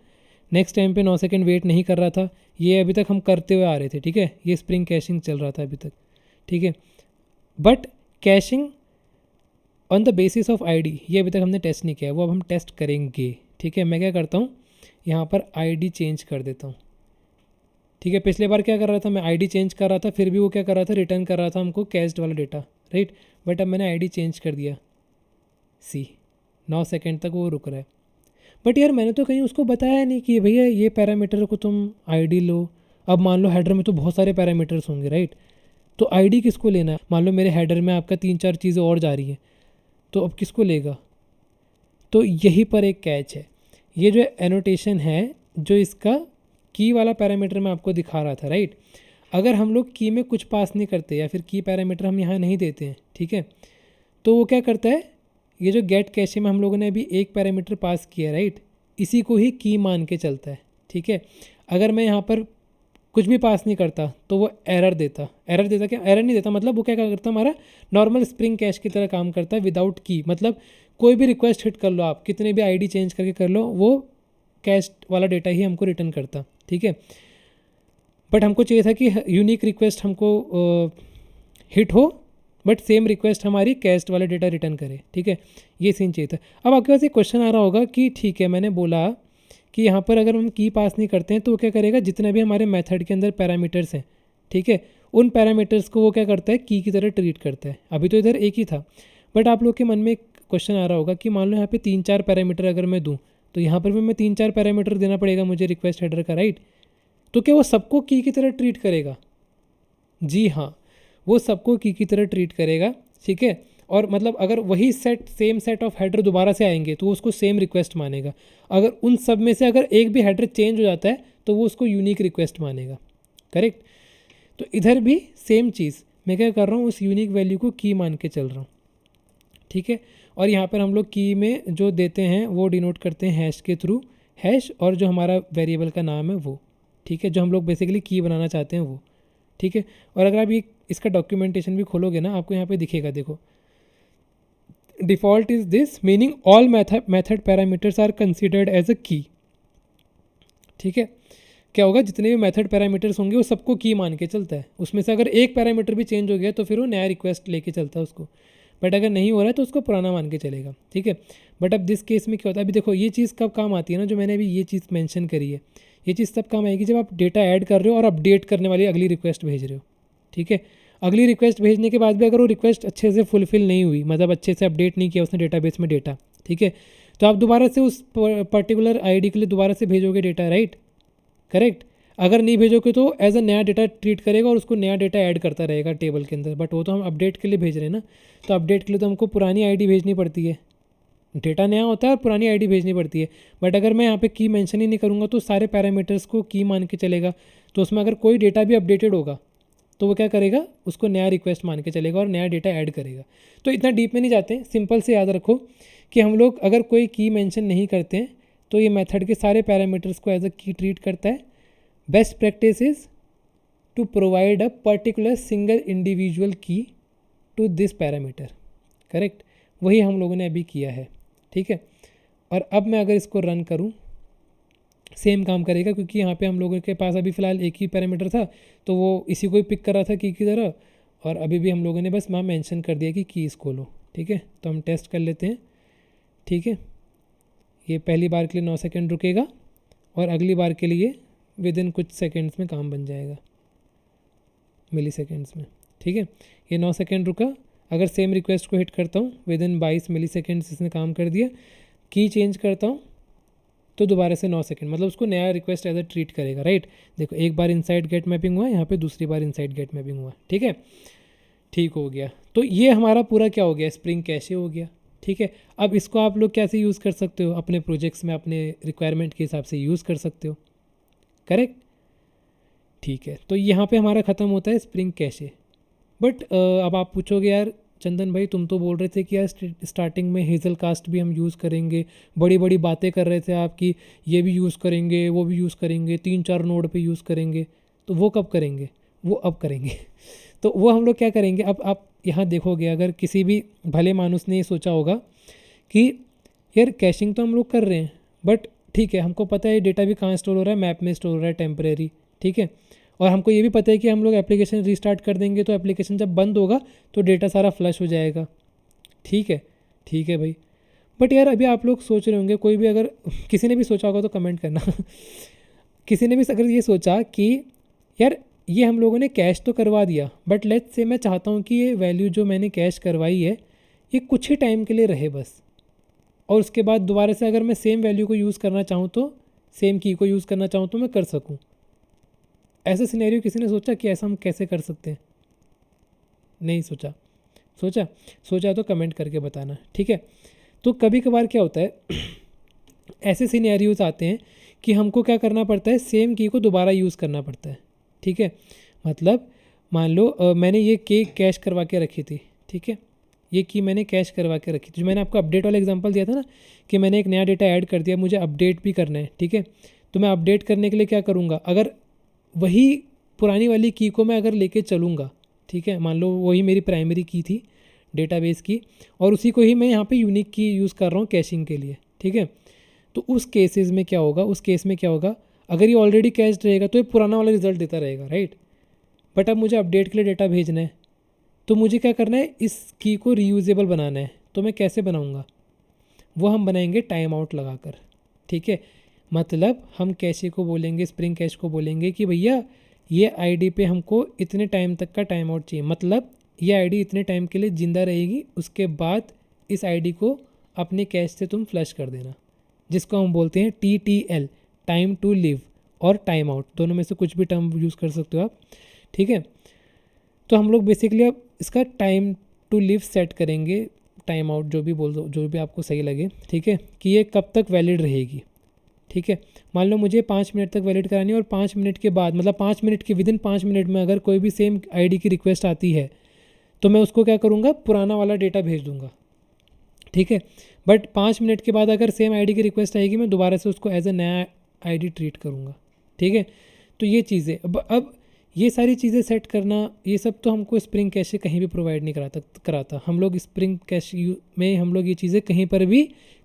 नेक्स्ट टाइम पे 9 सेकंड वेट नहीं कर रहा था, ये अभी तक हम करते हुए आ रहे थे, ठीक है। ये स्प्रिंग कैशिंग चल रहा था अभी तक, ठीक है। But caching on the basis of ID ये अभी तक हमने टेस्ट नहीं किया, वो अब हम टेस्ट करेंगे, ठीक है। मैं क्या करता हूँ, यहाँ पर आईडी चेंज कर देता हूँ, ठीक है। पिछले बार क्या कर रहा था मैं, आईडी चेंज कर रहा था, फिर भी वो क्या कर रहा था, रिटर्न कर रहा था हमको कैश्ड वाला डेटा, राइट। बट अब मैंने आईडी चेंज कर दिया, सी 9 सेकंड तक वो रुक रहा है। बट यार मैंने तो कहीं उसको बताया नहीं कि भैया ये पैरामीटर को तुम आईडी लो। अब मान लो हेडर में तो बहुत सारे पैरामीटर्स होंगे, राइट, तो आईडी किसको लेना है? मान लो मेरे हेडर में आपका 3-4 चीज़ें और जा रही हैं, तो अब किसको लेगा? तो यहीं पर एक कैच है, ये जो एनोटेशन है, जो इसका की वाला पैरामीटर मैं आपको दिखा रहा था, राइट। अगर हम लोग की में कुछ पास नहीं करते या फिर की पैरामीटर हम यहाँ नहीं देते हैं, ठीक है, तो वो क्या करता है, ये जो गेट कैशे में हम लोगों ने अभी एक पैरामीटर पास किया, राइट, इसी को ही की मान के चलता है, ठीक है। अगर मैं यहाँ पर कुछ भी पास नहीं करता तो वो एरर देता क्या, एरर नहीं देता, मतलब वो क्या करता, हमारा नॉर्मल स्प्रिंग कैश की तरह काम करता है विदाउट की। मतलब कोई भी रिक्वेस्ट हिट कर लो आप, कितने भी आईडी चेंज करके कर लो, वो कैश वाला डेटा ही हमको रिटर्न करता, ठीक है। बट हमको चाहिए था कि यूनिक रिक्वेस्ट हमको हिट हो, बट सेम रिक्वेस्ट हमारी कैस्ट वाला डेटा रिटर्न करे, ठीक है। ये सीन चाहिए था। अब आपके पास एक क्वेश्चन आ रहा होगा कि ठीक है, मैंने बोला कि यहाँ पर अगर हम की पास नहीं करते हैं तो वो क्या करेगा, जितने भी हमारे मेथड के अंदर पैरामीटर्स हैं, ठीक है, उन पैरामीटर्स को वो क्या करता है, की तरह ट्रीट करता है। अभी तो इधर एक ही था, बट आप लोग के मन में एक क्वेश्चन आ रहा होगा कि मान लो यहाँ पे 3-4 पैरामीटर अगर मैं दूँ, तो यहाँ पर भी मैं 3-4 पैरामीटर देना पड़ेगा मुझे रिक्वेस्ट हेडर का, राइट। तो क्या वो सबको की तरह ट्रीट करेगा? जी हाँ, वो सबको की तरह ट्रीट करेगा, ठीक है। और मतलब अगर वही सेम सेट ऑफ हेडर दोबारा से आएंगे तो वो उसको सेम रिक्वेस्ट मानेगा। अगर उन सब में से अगर एक भी हेडर चेंज हो जाता है तो वो उसको यूनिक रिक्वेस्ट मानेगा, करेक्ट। तो इधर भी सेम चीज़ मैं क्या कर रहा हूँ, उस यूनिक वैल्यू को की मान के चल रहा हूँ, ठीक है। और यहाँ पर हम लोग की में जो देते हैं वो डिनोट करते हैं हैश के थ्रू, हैश और जो हमारा वेरिएबल का नाम है वो, ठीक है, जो हम लोग बेसिकली की बनाना चाहते हैं वो, ठीक है। और अगर आप ये इसका डॉक्यूमेंटेशन भी खोलोगे ना, आपको यहाँ पे दिखेगा, देखो, default is this meaning all method parameters are considered as a key, ठीक है। क्या होगा, जितने भी मेथड पैरामीटर्स होंगे वो सबको की मान के चलता है। उसमें से अगर एक पैरामीटर भी चेंज हो गया तो फिर वो नया रिक्वेस्ट लेके चलता है उसको, बट अगर नहीं हो रहा है तो उसको पुराना मान के चलेगा, ठीक है। बट अब दिस केस में क्या होता है, अभी देखो ये चीज़ कब काम आती है ना, जो मैंने अभी ये चीज़ मेंशन करी है, ये चीज़ तब काम आएगी जब आप डेटा ऐड कर रहे हो और अपडेट करने वाली अगली रिक्वेस्ट भेज रहे हो, ठीक है। अगली रिक्वेस्ट भेजने के बाद भी अगर वो रिक्वेस्ट अच्छे से फुलफिल नहीं हुई, मतलब अच्छे से अपडेट नहीं किया उसने डेटाबेस में डेटा, ठीक है, तो आप दोबारा से उस पर्टिकुलर आईडी के लिए दोबारा से भेजोगे डेटा, राइट, करेक्ट। अगर नहीं भेजोगे तो एज अ नया डेटा ट्रीट करेगा और उसको नया डेटा ऐड करता रहेगा टेबल के अंदर। बट वो तो हम अपडेट के लिए भेज रहे हैं ना, तो अपडेट के लिए तो हमको पुरानी आईडी भेजनी पड़ती है, डेटा नया होता है और पुरानी आईडी भेजनी पड़ती है। बट अगर मैं यहाँ पे की मेंशन ही नहीं करूँगा तो सारे पैरामीटर्स को की मान के चलेगा, तो उसमें अगर कोई डेटा भी अपडेटेड होगा तो वो क्या करेगा, उसको नया रिक्वेस्ट मान के चलेगा और नया डेटा ऐड करेगा। तो इतना डीप में नहीं जाते हैं, सिंपल से याद रखो कि हम लोग अगर कोई की मेंशन नहीं करते हैं तो ये मेथड के सारे पैरामीटर्स को एज अ की ट्रीट करता है। Best practice is to provide a particular single individual key to this parameter. Correct, वही हम लोगों ने अभी किया है। ठीक है, और अब मैं अगर इसको रन करूं, सेम काम करेगा, क्योंकि यहाँ पे हम लोगों के पास अभी फ़िलहाल एक ही पैरामीटर था, तो वो इसी को ही पिक कर रहा था की तरह, और अभी भी हम लोगों ने बस वहाँ मेंशन कर दिया कि कीज़ खोलो। ठीक है, तो हम टेस्ट कर लेते हैं। ठीक है, ये पहली बार के लिए 9 सेकंड रुकेगा और अगली बार के लिए विद इन कुछ सेकंड्स में काम बन जाएगा, मिली सेकेंड्स में। ठीक है, ये 9 सेकंड रुका। अगर सेम रिक्वेस्ट को हिट करता हूँ, विद इन 22 मिली सेकेंड्स इसने काम कर दिया। की चेंज करता हूँ तो दोबारा से 9 सेकंड, मतलब उसको नया रिक्वेस्ट एज अ ट्रीट करेगा। राइट, देखो एक बार इनसाइड गेट मैपिंग हुआ, यहाँ पे दूसरी बार इनसाइड गेट मैपिंग हुआ। ठीक है, ठीक हो गया। तो ये हमारा पूरा क्या हो गया, स्प्रिंग कैशे हो गया। ठीक है, अब इसको आप लोग कैसे यूज़ कर सकते हो अपने प्रोजेक्ट्स में, अपने रिक्वायरमेंट के हिसाब से यूज़ कर सकते हो। करेक्ट, ठीक है, तो यहाँ पे हमारा ख़त्म होता है स्प्रिंग कैशे। बट अब आप पूछोगे यार चंदन भाई, तुम तो बोल रहे थे कि यार स्टार्टिंग में हेज़ल कास्ट भी हम यूज़ करेंगे, बड़ी बड़ी बातें कर रहे थे आप कि ये भी यूज़ करेंगे, वो भी यूज़ करेंगे, 3-4 नोड पे यूज़ करेंगे। तो वो कब करेंगे? वो अब करेंगे। तो वो हम लोग क्या करेंगे, अब आप यहाँ देखोगे, अगर किसी भी भले मानुस ने ये सोचा होगा कि यार कैशिंग तो हम लोग कर रहे हैं, बट ठीक है, हमको पता है डेटा भी कहाँ स्टोर हो रहा है, मैप में स्टोर हो रहा है टेम्परेरी। ठीक है, और हमको ये भी पता है कि हम लोग एप्लीकेशन रीस्टार्ट कर देंगे तो एप्लीकेशन जब बंद होगा तो डेटा सारा फ्लश हो जाएगा। ठीक है भाई। बट यार अभी आप लोग सोच रहे होंगे, कोई भी अगर किसी ने भी सोचा होगा तो कमेंट करना किसी ने भी अगर ये सोचा कि यार ये हम लोगों ने कैश तो करवा दिया, बट लेट्स से मैं चाहता हूँ कि ये वैल्यू जो मैंने कैश करवाई है ये कुछ ही टाइम के लिए रहे बस, और उसके बाद दोबारा से अगर मैं सेम वैल्यू को यूज़ करना चाहूँ तो, सेम की को यूज़ करना चाहूँ तो मैं कर सकूँ। ऐसा सिनेरियो किसी ने सोचा कि ऐसा हम कैसे कर सकते हैं? नहीं सोचा? सोचा तो कमेंट करके बताना। ठीक है, तो कभी कभार क्या होता है ऐसे सिनेरियोज आते हैं कि हमको क्या करना पड़ता है, सेम की को दोबारा यूज़ करना पड़ता है। ठीक है, मतलब मान लो मैंने ये की कैश करवा के रखी थी। ठीक है, ये की मैंने कैश करवा के रखी थी, जो मैंने आपको अपडेट वाला एग्जांपल दिया था ना, कि मैंने एक नया डेटा ऐड कर दिया, मुझे अपडेट भी करना है। ठीक है, तो मैं अपडेट करने के लिए क्या करूँगा, अगर वही पुरानी वाली की को मैं अगर लेके चलूँगा, ठीक है, मान लो वही मेरी प्राइमरी की थी डेटाबेस की, और उसी को ही मैं यहाँ पे यूनिक की यूज़ कर रहा हूँ कैशिंग के लिए। ठीक है, तो उस केसेस में क्या होगा, उस केस में क्या होगा, अगर ये ऑलरेडी कैश्ड रहेगा तो ये पुराना वाला रिजल्ट देता रहेगा। राइट, बट अब मुझे अपडेट के लिए डेटा भेजना है, तो मुझे क्या करना है, इस की को रीयूजेबल बनाना है। तो मैं कैसे बनाऊँगा, वो हम बनाएंगे टाइम आउट लगाकर। ठीक है, मतलब हम कैशे को बोलेंगे, स्प्रिंग कैश को बोलेंगे कि भैया ये आईडी पे हमको इतने टाइम तक का टाइम आउट चाहिए, मतलब ये आईडी इतने टाइम के लिए ज़िंदा रहेगी, उसके बाद इस आईडी को अपने कैश से तुम फ्लश कर देना, जिसको हम बोलते हैं TTL, टाइम टू लिव, और टाइम आउट, दोनों में से कुछ भी टर्म यूज़ कर सकते हो आप। ठीक है, तो हम लोग बेसिकली अब इसका टाइम टू लिव सेट करेंगे, टाइम आउट जो भी बोल दो, जो भी आपको सही लगे। ठीक है, कि ये कब तक वैलिड रहेगी। ठीक है, मान लो मुझे 5 मिनट तक वैलिड करानी है, और 5 मिनट के बाद, मतलब 5 मिनट के विदिन 5 मिनट में अगर कोई भी सेम आईडी की रिक्वेस्ट आती है तो मैं उसको क्या करूँगा, पुराना वाला डेटा भेज दूँगा। ठीक है, बट 5 मिनट के बाद अगर सेम आईडी की रिक्वेस्ट आएगी, मैं दोबारा से उसको एज ए नया आईडी ट्रीट करूँगा। ठीक है, तो ये चीज़ें अब ये सारी चीज़ें सेट करना, ये सब तो हमको स्प्रिंग कैश कहीं भी प्रोवाइड नहीं कराता। हम लोग स्प्रिंग कैश में हम लोग ये चीज़ें कहीं पर भी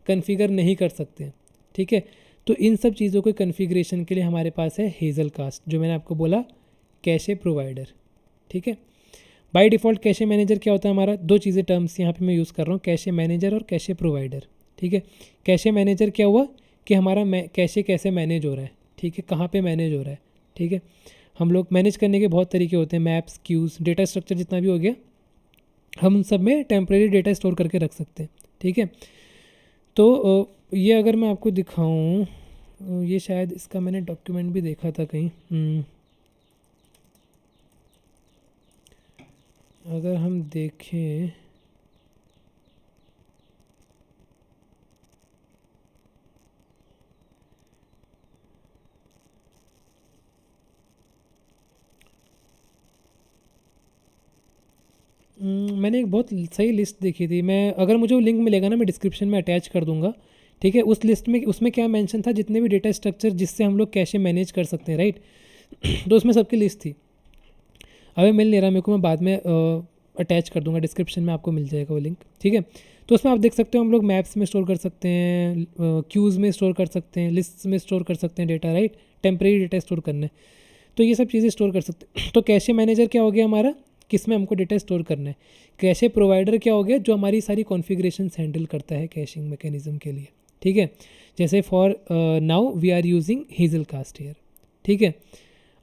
कन्फिगर नहीं कर सकते। ठीक है, तो इन सब चीज़ों के कन्फिग्रेशन के लिए हमारे पास है हेज़ल कास्ट, जो मैंने आपको बोला कैशे प्रोवाइडर। ठीक है, बाय डिफ़ॉल्ट कैशे मैनेजर क्या होता है हमारा, दो चीज़ें टर्म्स यहाँ पे मैं यूज़ कर रहा हूँ, कैशे मैनेजर और कैशे प्रोवाइडर। ठीक है, कैशे मैनेजर क्या हुआ कि हमारा कैशे कैसे मैनेज हो रहा है। ठीक है, कहाँ पे मैनेज हो रहा है। ठीक है, हम लोग मैनेज करने के बहुत तरीके होते हैं, मैप्स, क्यूज़, डेटा स्ट्रक्चर जितना भी हो गया, हम सब में टेम्प्रेरी डेटा स्टोर करके रख सकते हैं। ठीक है, तो ये अगर मैं आपको दिखाऊं, ये शायद इसका मैंने डॉक्यूमेंट भी देखा था कहीं। अगर हम देखें, मैंने एक बहुत सही लिस्ट देखी थी, मैं अगर मुझे वो लिंक मिलेगा ना, मैं डिस्क्रिप्शन में अटैच कर दूंगा। ठीक है। उस लिस्ट में उसमें क्या मेंशन था, जितने भी डेटा स्ट्रक्चर जिससे हम लोग कैशे मैनेज कर सकते हैं, राइट। तो उसमें सबकी लिस्ट थी। अभी मिल नहीं रहा मेरे को, मैं बाद में अटैच कर दूंगा, डिस्क्रिप्शन में आपको मिल जाएगा वो लिंक, ठीक है। तो उसमें आप देख सकते हो हम लोग मैप्स में स्टोर कर सकते हैं, क्यूज़ में स्टोर कर सकते हैं, लिस्ट में स्टोर कर सकते हैं data, right. Temporary data store करना है तो ये सब चीज़ें स्टोर कर सकते हैं। तो कैशे मैनेजर क्या हो गया हमारा, किस में हमको डेटा स्टोर करना है। कैशे प्रोवाइडर क्या हो गया, जो हमारी सारी कॉन्फ़िगरेशंस हैंडल करता है कैशिंग मैकेनिज्म के लिए, ठीक है। जैसे for now we are using Hazelcast here, ठीक है।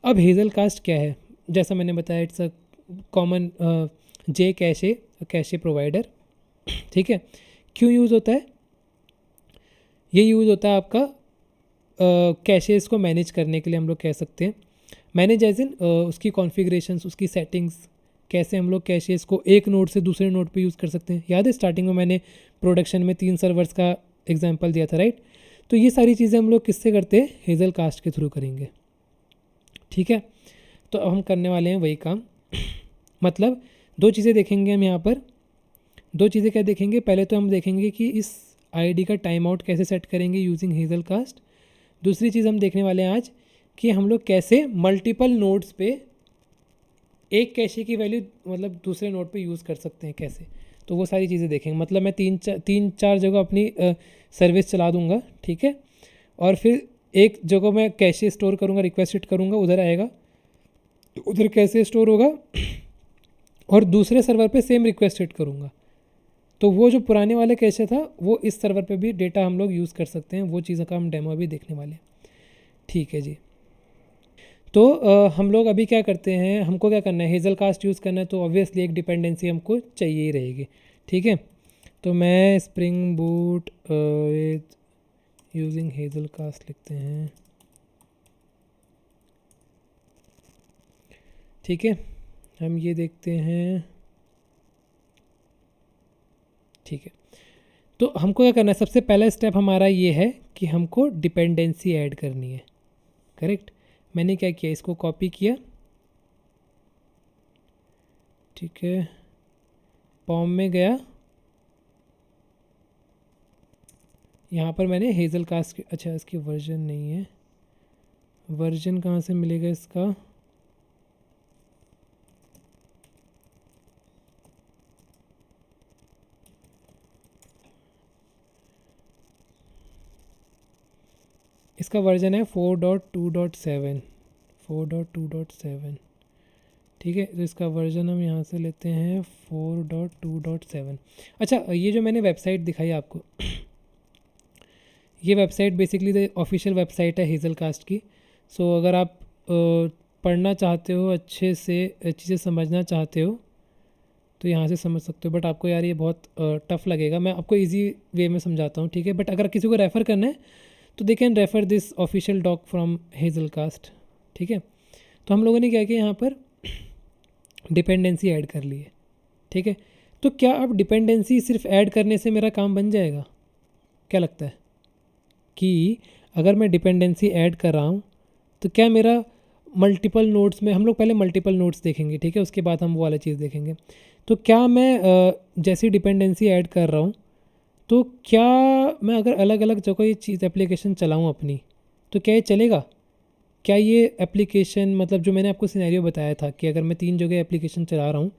अब हेज़ल कास्ट क्या है, जैसा मैंने बताया it's a common J cache provider, ठीक है। क्यों यूज़ होता है, ये यूज़ होता है आपका कैशेज़ को मैनेज करने के लिए, हम लोग कह सकते हैं। मैनेज एज इन उसकी कॉन्फ़िगरेशंस, उसकी सेटिंग्स, कैसे हम लोग कैशेज़ को एक नोड से दूसरे नोड पे यूज़ कर सकते हैं। याद है स्टार्टिंग में मैंने प्रोडक्शन में 3 सर्वर्स का एग्जांपल दिया था, राइट। तो ये सारी चीज़ें हम लोग किससे करते हैं, हेज़ल कास्ट के थ्रू करेंगे, ठीक है। तो अब हम करने वाले हैं वही काम। मतलब 2 चीज़ें देखेंगे हम यहाँ पर। 2 चीज़ें क्या देखेंगे, पहले तो हम देखेंगे कि इस आईडी का टाइम आउट कैसे सेट करेंगे यूजिंग हेज़ल कास्ट। दूसरी चीज़ हम देखने वाले हैं आज कि हम लोग कैसे मल्टीपल नोड्स पे एक कैशे की वैल्यू मतलब दूसरे नोड पे यूज़ कर सकते हैं कैसे। तो वो सारी चीज़ें देखेंगे। मतलब मैं तीन चार जगह अपनी सर्विस चला दूंगा, ठीक है। और फिर एक जगह मैं कैशे स्टोर करूँगा, रिक्वेस्ट हिट करूँगा, उधर आएगा, उधर कैसे स्टोर होगा, और दूसरे सर्वर पे सेम रिक्वेस्ट हिट करूँगा, तो वो जो पुराने वाले कैशे था वो इस सर्वर पे भी डेटा हम लोग यूज़ कर सकते हैं। वो चीज़ों का हम डेमो भी देखने वाले हैं, ठीक है जी। तो हम लोग अभी क्या करते हैं, हमको क्या करना है, हेज़ल कास्ट यूज़ करना है, तो ऑब्वियसली एक डिपेंडेंसी हमको चाहिए ही रहेगी, ठीक है। तो मैं Spring Boot using Hazelcast लिखते हैं, ठीक है। हम ये देखते हैं, ठीक है। तो हमको क्या करना है, सबसे पहला स्टेप हमारा ये है कि हमको डिपेंडेंसी ऐड करनी है, करेक्ट। मैंने क्या किया, इसको कॉपी किया, ठीक है। पॉम में गया, यहाँ पर मैंने हेज़ल कास्ट, अच्छा इसकी वर्जन नहीं है, वर्जन कहाँ से मिलेगा इसका, इसका वर्जन है 4.2.7, 4.2.7, ठीक है। तो इसका वर्जन हम यहाँ से लेते हैं 4.2.7। अच्छा, ये जो मैंने वेबसाइट दिखाई आपको, ये website basically the official website है हेज़ल कास्ट की। सो अगर आप पढ़ना चाहते हो, अच्छे से चीज़ें समझना चाहते हो, तो यहाँ से समझ सकते हो। बट आपको यार ये बहुत टफ लगेगा, मैं आपको इजी वे में समझाता हूँ, ठीक है। बट अगर किसी को रेफ़र करना है तो they can refer this official doc from Hazelcast, ठीक है। तो हम लोगों ने क्या किया, यहाँ पर डिपेंडेंसी ऐड कर ली है, ठीक है। तो क्या अब डिपेंडेंसी सिर्फ ऐड करने से मेरा काम बन जाएगा, क्या लगता है कि अगर मैं डिपेंडेंसी ऐड कर रहा हूँ तो क्या मेरा मल्टीपल नोड्स में, हम लोग पहले मल्टीपल नोड्स देखेंगे, ठीक है, उसके बाद हम वो वाला चीज़ देखेंगे। तो क्या मैं जैसी डिपेंडेंसी ऐड कर रहा हूँ, तो क्या मैं अगर अलग अलग जगह ये चीज़ एप्लीकेशन चलाऊँ अपनी, तो क्या ये चलेगा, क्या ये एप्लीकेशन, मतलब जो मैंने आपको सिनेरियो बताया था कि अगर मैं 3 जगह एप्लीकेशन चला रहा हूँ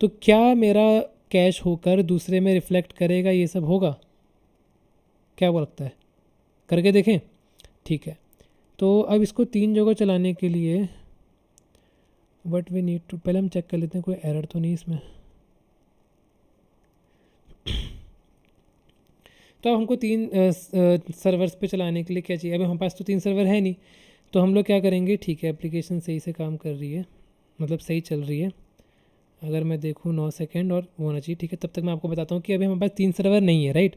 तो क्या मेरा कैश होकर दूसरे में रिफ्लेक्ट करेगा, ये सब होगा, क्या वो लगता है, करके देखें, ठीक है। तो अब इसको 3 जगह चलाने के लिए व्हाट वी नीड टू, पहले हम चेक कर लेते हैं कोई एरर तो नहीं इसमें। तो अब हमको 3 सर्वर्स पे चलाने के लिए क्या चाहिए, अभी हमारे पास तो 3 सर्वर है नहीं, तो हम लोग क्या करेंगे, ठीक है, एप्लीकेशन सही से काम कर रही है, मतलब सही चल रही है। अगर मैं देखूँ 9 सेकंड और वो होना चाहिए, ठीक है। तब तक मैं आपको बताता हूँ कि अभी हमारे पास 3 सर्वर नहीं है, राइट।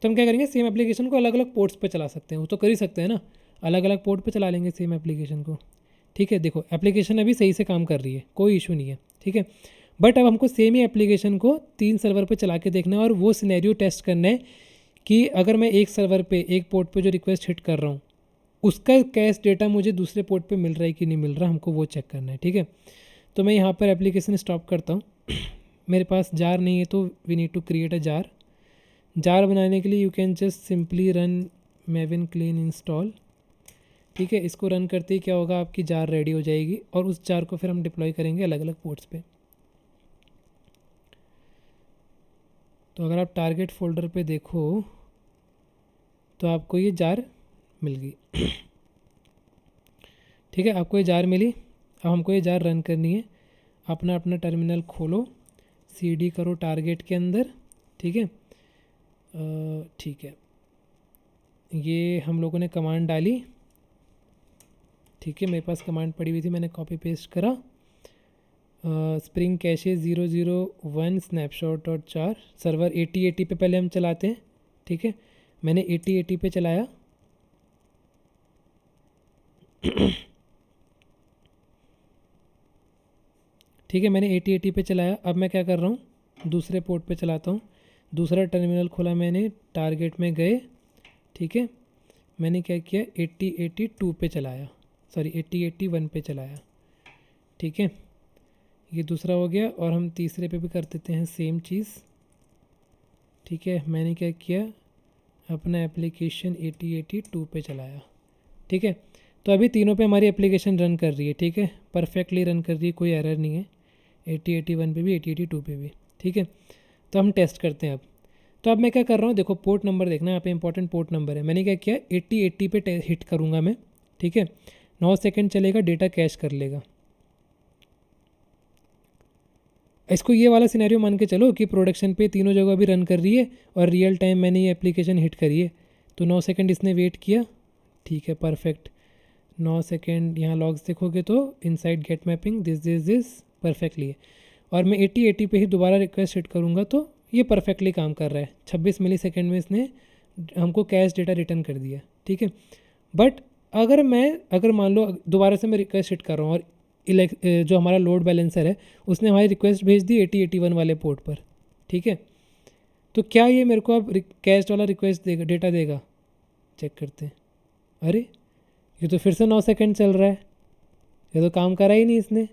तो हम क्या करेंगे, सेम एप्लीकेशन को अलग अलग पोर्ट्स पे चला सकते हैं, वो तो कर ही सकते हैं ना, अलग अलग पोर्ट पे चला लेंगे सेम एप्लीकेशन को, ठीक है। देखो एप्लीकेशन अभी सही से काम कर रही है, कोई इशू नहीं है, ठीक है। बट अब हमको सेम ही एप्लीकेशन को 3 सर्वर पे चला के देखना है और वो सिनेरियो टेस्ट करना है कि अगर मैं एक सर्वर पे, एक पोर्ट पे जो रिक्वेस्ट हिट कर रहा हूँ, उसका कैश डेटा मुझे दूसरे पोर्ट पे मिल रहा है कि नहीं मिल रहा, हमको वो चेक करना है, ठीक है। तो मैं यहाँ पर एप्लीकेशन स्टॉप करता हूँ। मेरे पास जार नहीं है तो we need to create a jar, jar बनाने के लिए you can just simply run Maven clean install. ठीक है, इसको रन करते ही क्या होगा, आपकी जार रेडी हो जाएगी और उस जार को फिर हम डिप्लॉय करेंगे अलग अलग पोर्ट्स पे। तो अगर आप टारगेट फोल्डर पे देखो तो आपको ये जार मिल गई। ठीक है, आपको ये जार मिली। अब हमको ये जार रन करनी है। अपना अपना टर्मिनल खोलो, cd करो टारगेट के अंदर। ठीक है, ठीक है, ये हम लोगों ने कमांड डाली। ठीक है, मेरे पास कमांड पड़ी हुई थी, मैंने कॉपी पेस्ट करा। स्प्रिंग कैशे 001 स्नैपशॉट डॉट चार सर्वर 8080 पे पहले हम चलाते हैं। ठीक है, मैंने 8080 पे चलाया। ठीक है, मैंने 8080 पे चलाया। अब मैं क्या कर रहा हूँ, दूसरे पोर्ट पे चलाता हूँ। दूसरा टर्मिनल खोला मैंने, टारगेट में गए। ठीक है, मैंने क्या किया, 8082 पे चलाया, सॉरी 8081 पे चलाया। ठीक है, ये दूसरा हो गया और हम तीसरे पे भी कर देते हैं सेम चीज़। ठीक है, मैंने क्या किया, अपना एप्लीकेशन 8082 पे चलाया। ठीक है, तो अभी तीनों पे हमारी एप्लीकेशन रन कर रही है। ठीक है, परफेक्टली रन कर रही है, कोई एरर नहीं है। 8081 पे भी, 8082 पे भी। ठीक है, तो हम टेस्ट करते हैं अब। तो अब मैं क्या कर रहा हूँ, देखो पोर्ट नंबर देखना, यहाँ पे इंपॉर्टेंट पोर्ट नंबर है। मैंने क्या किया, 8080 पे हिट करूँगा मैं। ठीक है, 9 सेकंड चलेगा, डेटा कैश कर लेगा। इसको ये वाला सिनेरियो मान के चलो कि प्रोडक्शन पे तीनों जगह भी रन कर रही है और रियल टाइम मैंने ये एप्लीकेशन हिट करी है। तो 9 सेकंड इसने वेट किया। ठीक है, परफेक्ट। 9 सेकंड यहाँ लॉग्स देखोगे तो inside get mapping this perfectly है। और मैं 8080 पे ही दोबारा रिक्वेस्ट हिट करूँगा तो ये परफेक्टली काम कर रहा है। 26 मिली सेकेंड में इसने हमको कैश डेटा रिटर्न कर दिया। ठीक है, बट अगर मान लो दोबारा से मैं रिक्वेस्ट हिट कर रहा हूँ और जो हमारा लोड बैलेंसर है उसने हमारी रिक्वेस्ट भेज दी 8081 वाले पोर्ट पर। ठीक है, तो क्या ये मेरे को अब कैश वाला रिक्वेस्ट देगा, डेटा देगा? चेक करते हैं। अरे ये तो फिर से 9 सेकंड चल रहा है, ये तो काम करा ही नहीं इसने।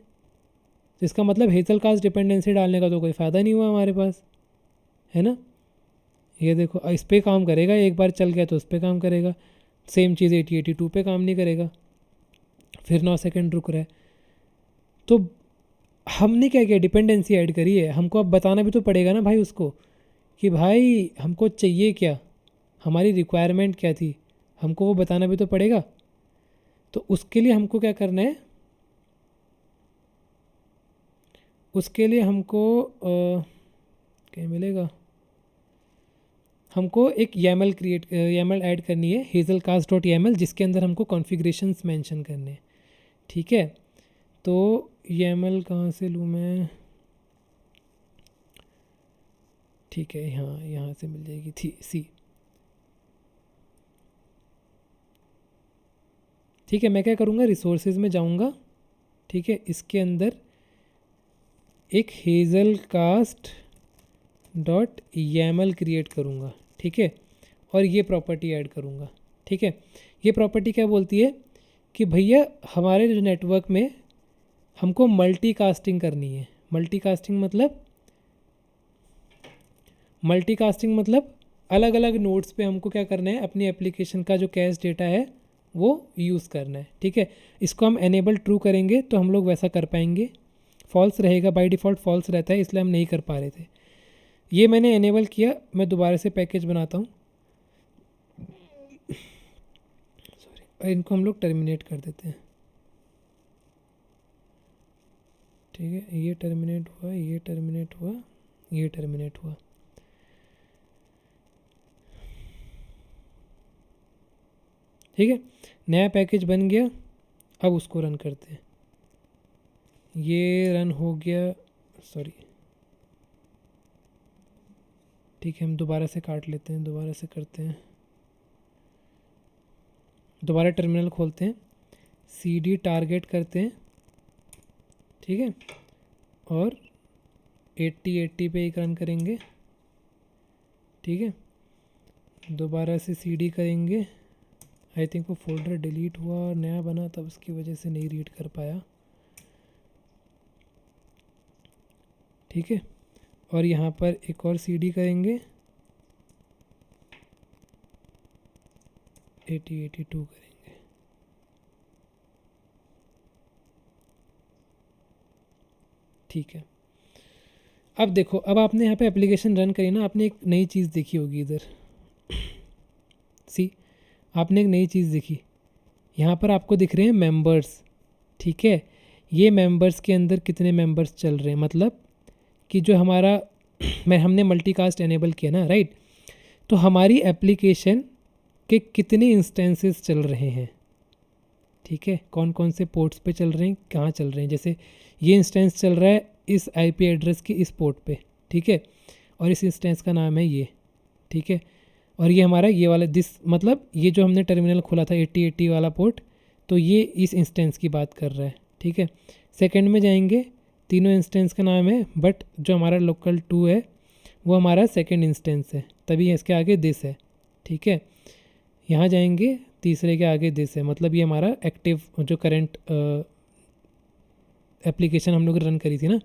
तो इसका मतलब हेजल कास्ट डिपेंडेंसी डालने का तो कोई फ़ायदा नहीं हुआ हमारे पास, है ना। ये देखो, इस पर काम करेगा, एक बार चल गया तो उस पर काम करेगा। सेम चीज़ 8082 पे काम नहीं करेगा, फिर 9 सेकंड रुक रहा है। तो हमने क्या किया, डिपेंडेंसी ऐड करी है। हमको अब बताना भी तो पड़ेगा ना भाई उसको कि भाई हमको चाहिए क्या, हमारी रिक्वायरमेंट क्या थी, हमको वो बताना भी तो पड़ेगा। तो उसके लिए हमको क्या करना है, उसके लिए हमको क्या मिलेगा, हमको एक YAML ऐड करनी है, hazelcast.yaml, जिसके अंदर हमको कॉन्फ़िगरेशंस मेंशन करने हैं। ठीक है, तो YAML कहाँ से लूँ मैं? ठीक है, यहाँ से मिल जाएगी थी सी। ठीक है, मैं क्या करूँगा, रिसोर्सेज में जाऊँगा। ठीक है, इसके अंदर एक hazelcast.yaml क्रिएट करूँगा। ठीक है, और ये प्रॉपर्टी ऐड करूँगा। ठीक है, ये प्रॉपर्टी क्या बोलती है कि भैया हमारे जो नेटवर्क में हमको मल्टीकास्टिंग करनी है। मल्टीकास्टिंग मतलब अलग अलग नोड्स पे हमको क्या करना है, अपनी एप्लीकेशन का जो कैश डेटा है वो यूज़ करना है। ठीक है, इसको हम एनेबल ट्रू करेंगे तो हम लोग वैसा कर पाएंगे। फॉल्स रहेगा, बाय डिफ़ॉल्ट फॉल्स रहता है, इसलिए हम नहीं कर पा रहे थे। ये मैंने एनेबल किया। मैं दोबारा से पैकेज बनाता हूँ, सॉरी, इनको हम लोग टर्मिनेट कर देते हैं। ठीक है, ये टर्मिनेट हुआ, ये टर्मिनेट हुआ, ये टर्मिनेट हुआ। ठीक है, नया पैकेज बन गया। अब उसको रन करते हैं। ये रन हो गया, सॉरी। ठीक है, हम दोबारा से काट लेते हैं, दोबारा से करते हैं। दोबारा टर्मिनल खोलते हैं, cd टारगेट करते हैं। ठीक है, और 8080 पे एक रन करेंगे। ठीक है, दोबारा से cd करेंगे। आई थिंक वो फोल्डर डिलीट हुआ और नया बना, तब उसकी वजह से नहीं रीड कर पाया। ठीक है, और यहाँ पर एक और cd करेंगे। 8082 करेंगे। ठीक है, अब देखो, अब आपने यहाँ पे एप्लीकेशन रन करी ना, आपने एक नई चीज़ देखी होगी इधर। सी, आपने एक नई चीज़ देखी, यहाँ पर आपको दिख रहे हैं मेंबर्स। ठीक है, ये मेंबर्स के अंदर कितने मेंबर्स चल रहे हैं, मतलब कि जो हमारा मैं हमने मल्टीकास्ट एनेबल किया ना, राइट। तो हमारी एप्लीकेशन के कितने इंस्टेंसेस चल रहे हैं, ठीक है, कौन कौन से पोर्ट्स पे चल रहे हैं, कहाँ चल रहे हैं। जैसे ये इंस्टेंस चल रहा है इस आईपी एड्रेस के इस पोर्ट पे, ठीक है, और इस इंस्टेंस का नाम है ये, ठीक है, और ये हमारा ये वाला दिस, मतलब ये जो हमने टर्मिनल खोला था 8080 वाला पोर्ट, तो ये इस इंस्टेंस की बात कर रहा है। ठीक है, सेकंड में जाएंगे, तीनों इंस्टेंस का नाम है, बट जो हमारा लोकल 2 है वो हमारा सेकंड इंस्टेंस है, तभी इसके आगे दिस है। ठीक है, यहाँ जाएंगे, तीसरे के आगे दिस है, मतलब ये हमारा एक्टिव जो करंट एप्लीकेशन हम लोग रन करी थी ना,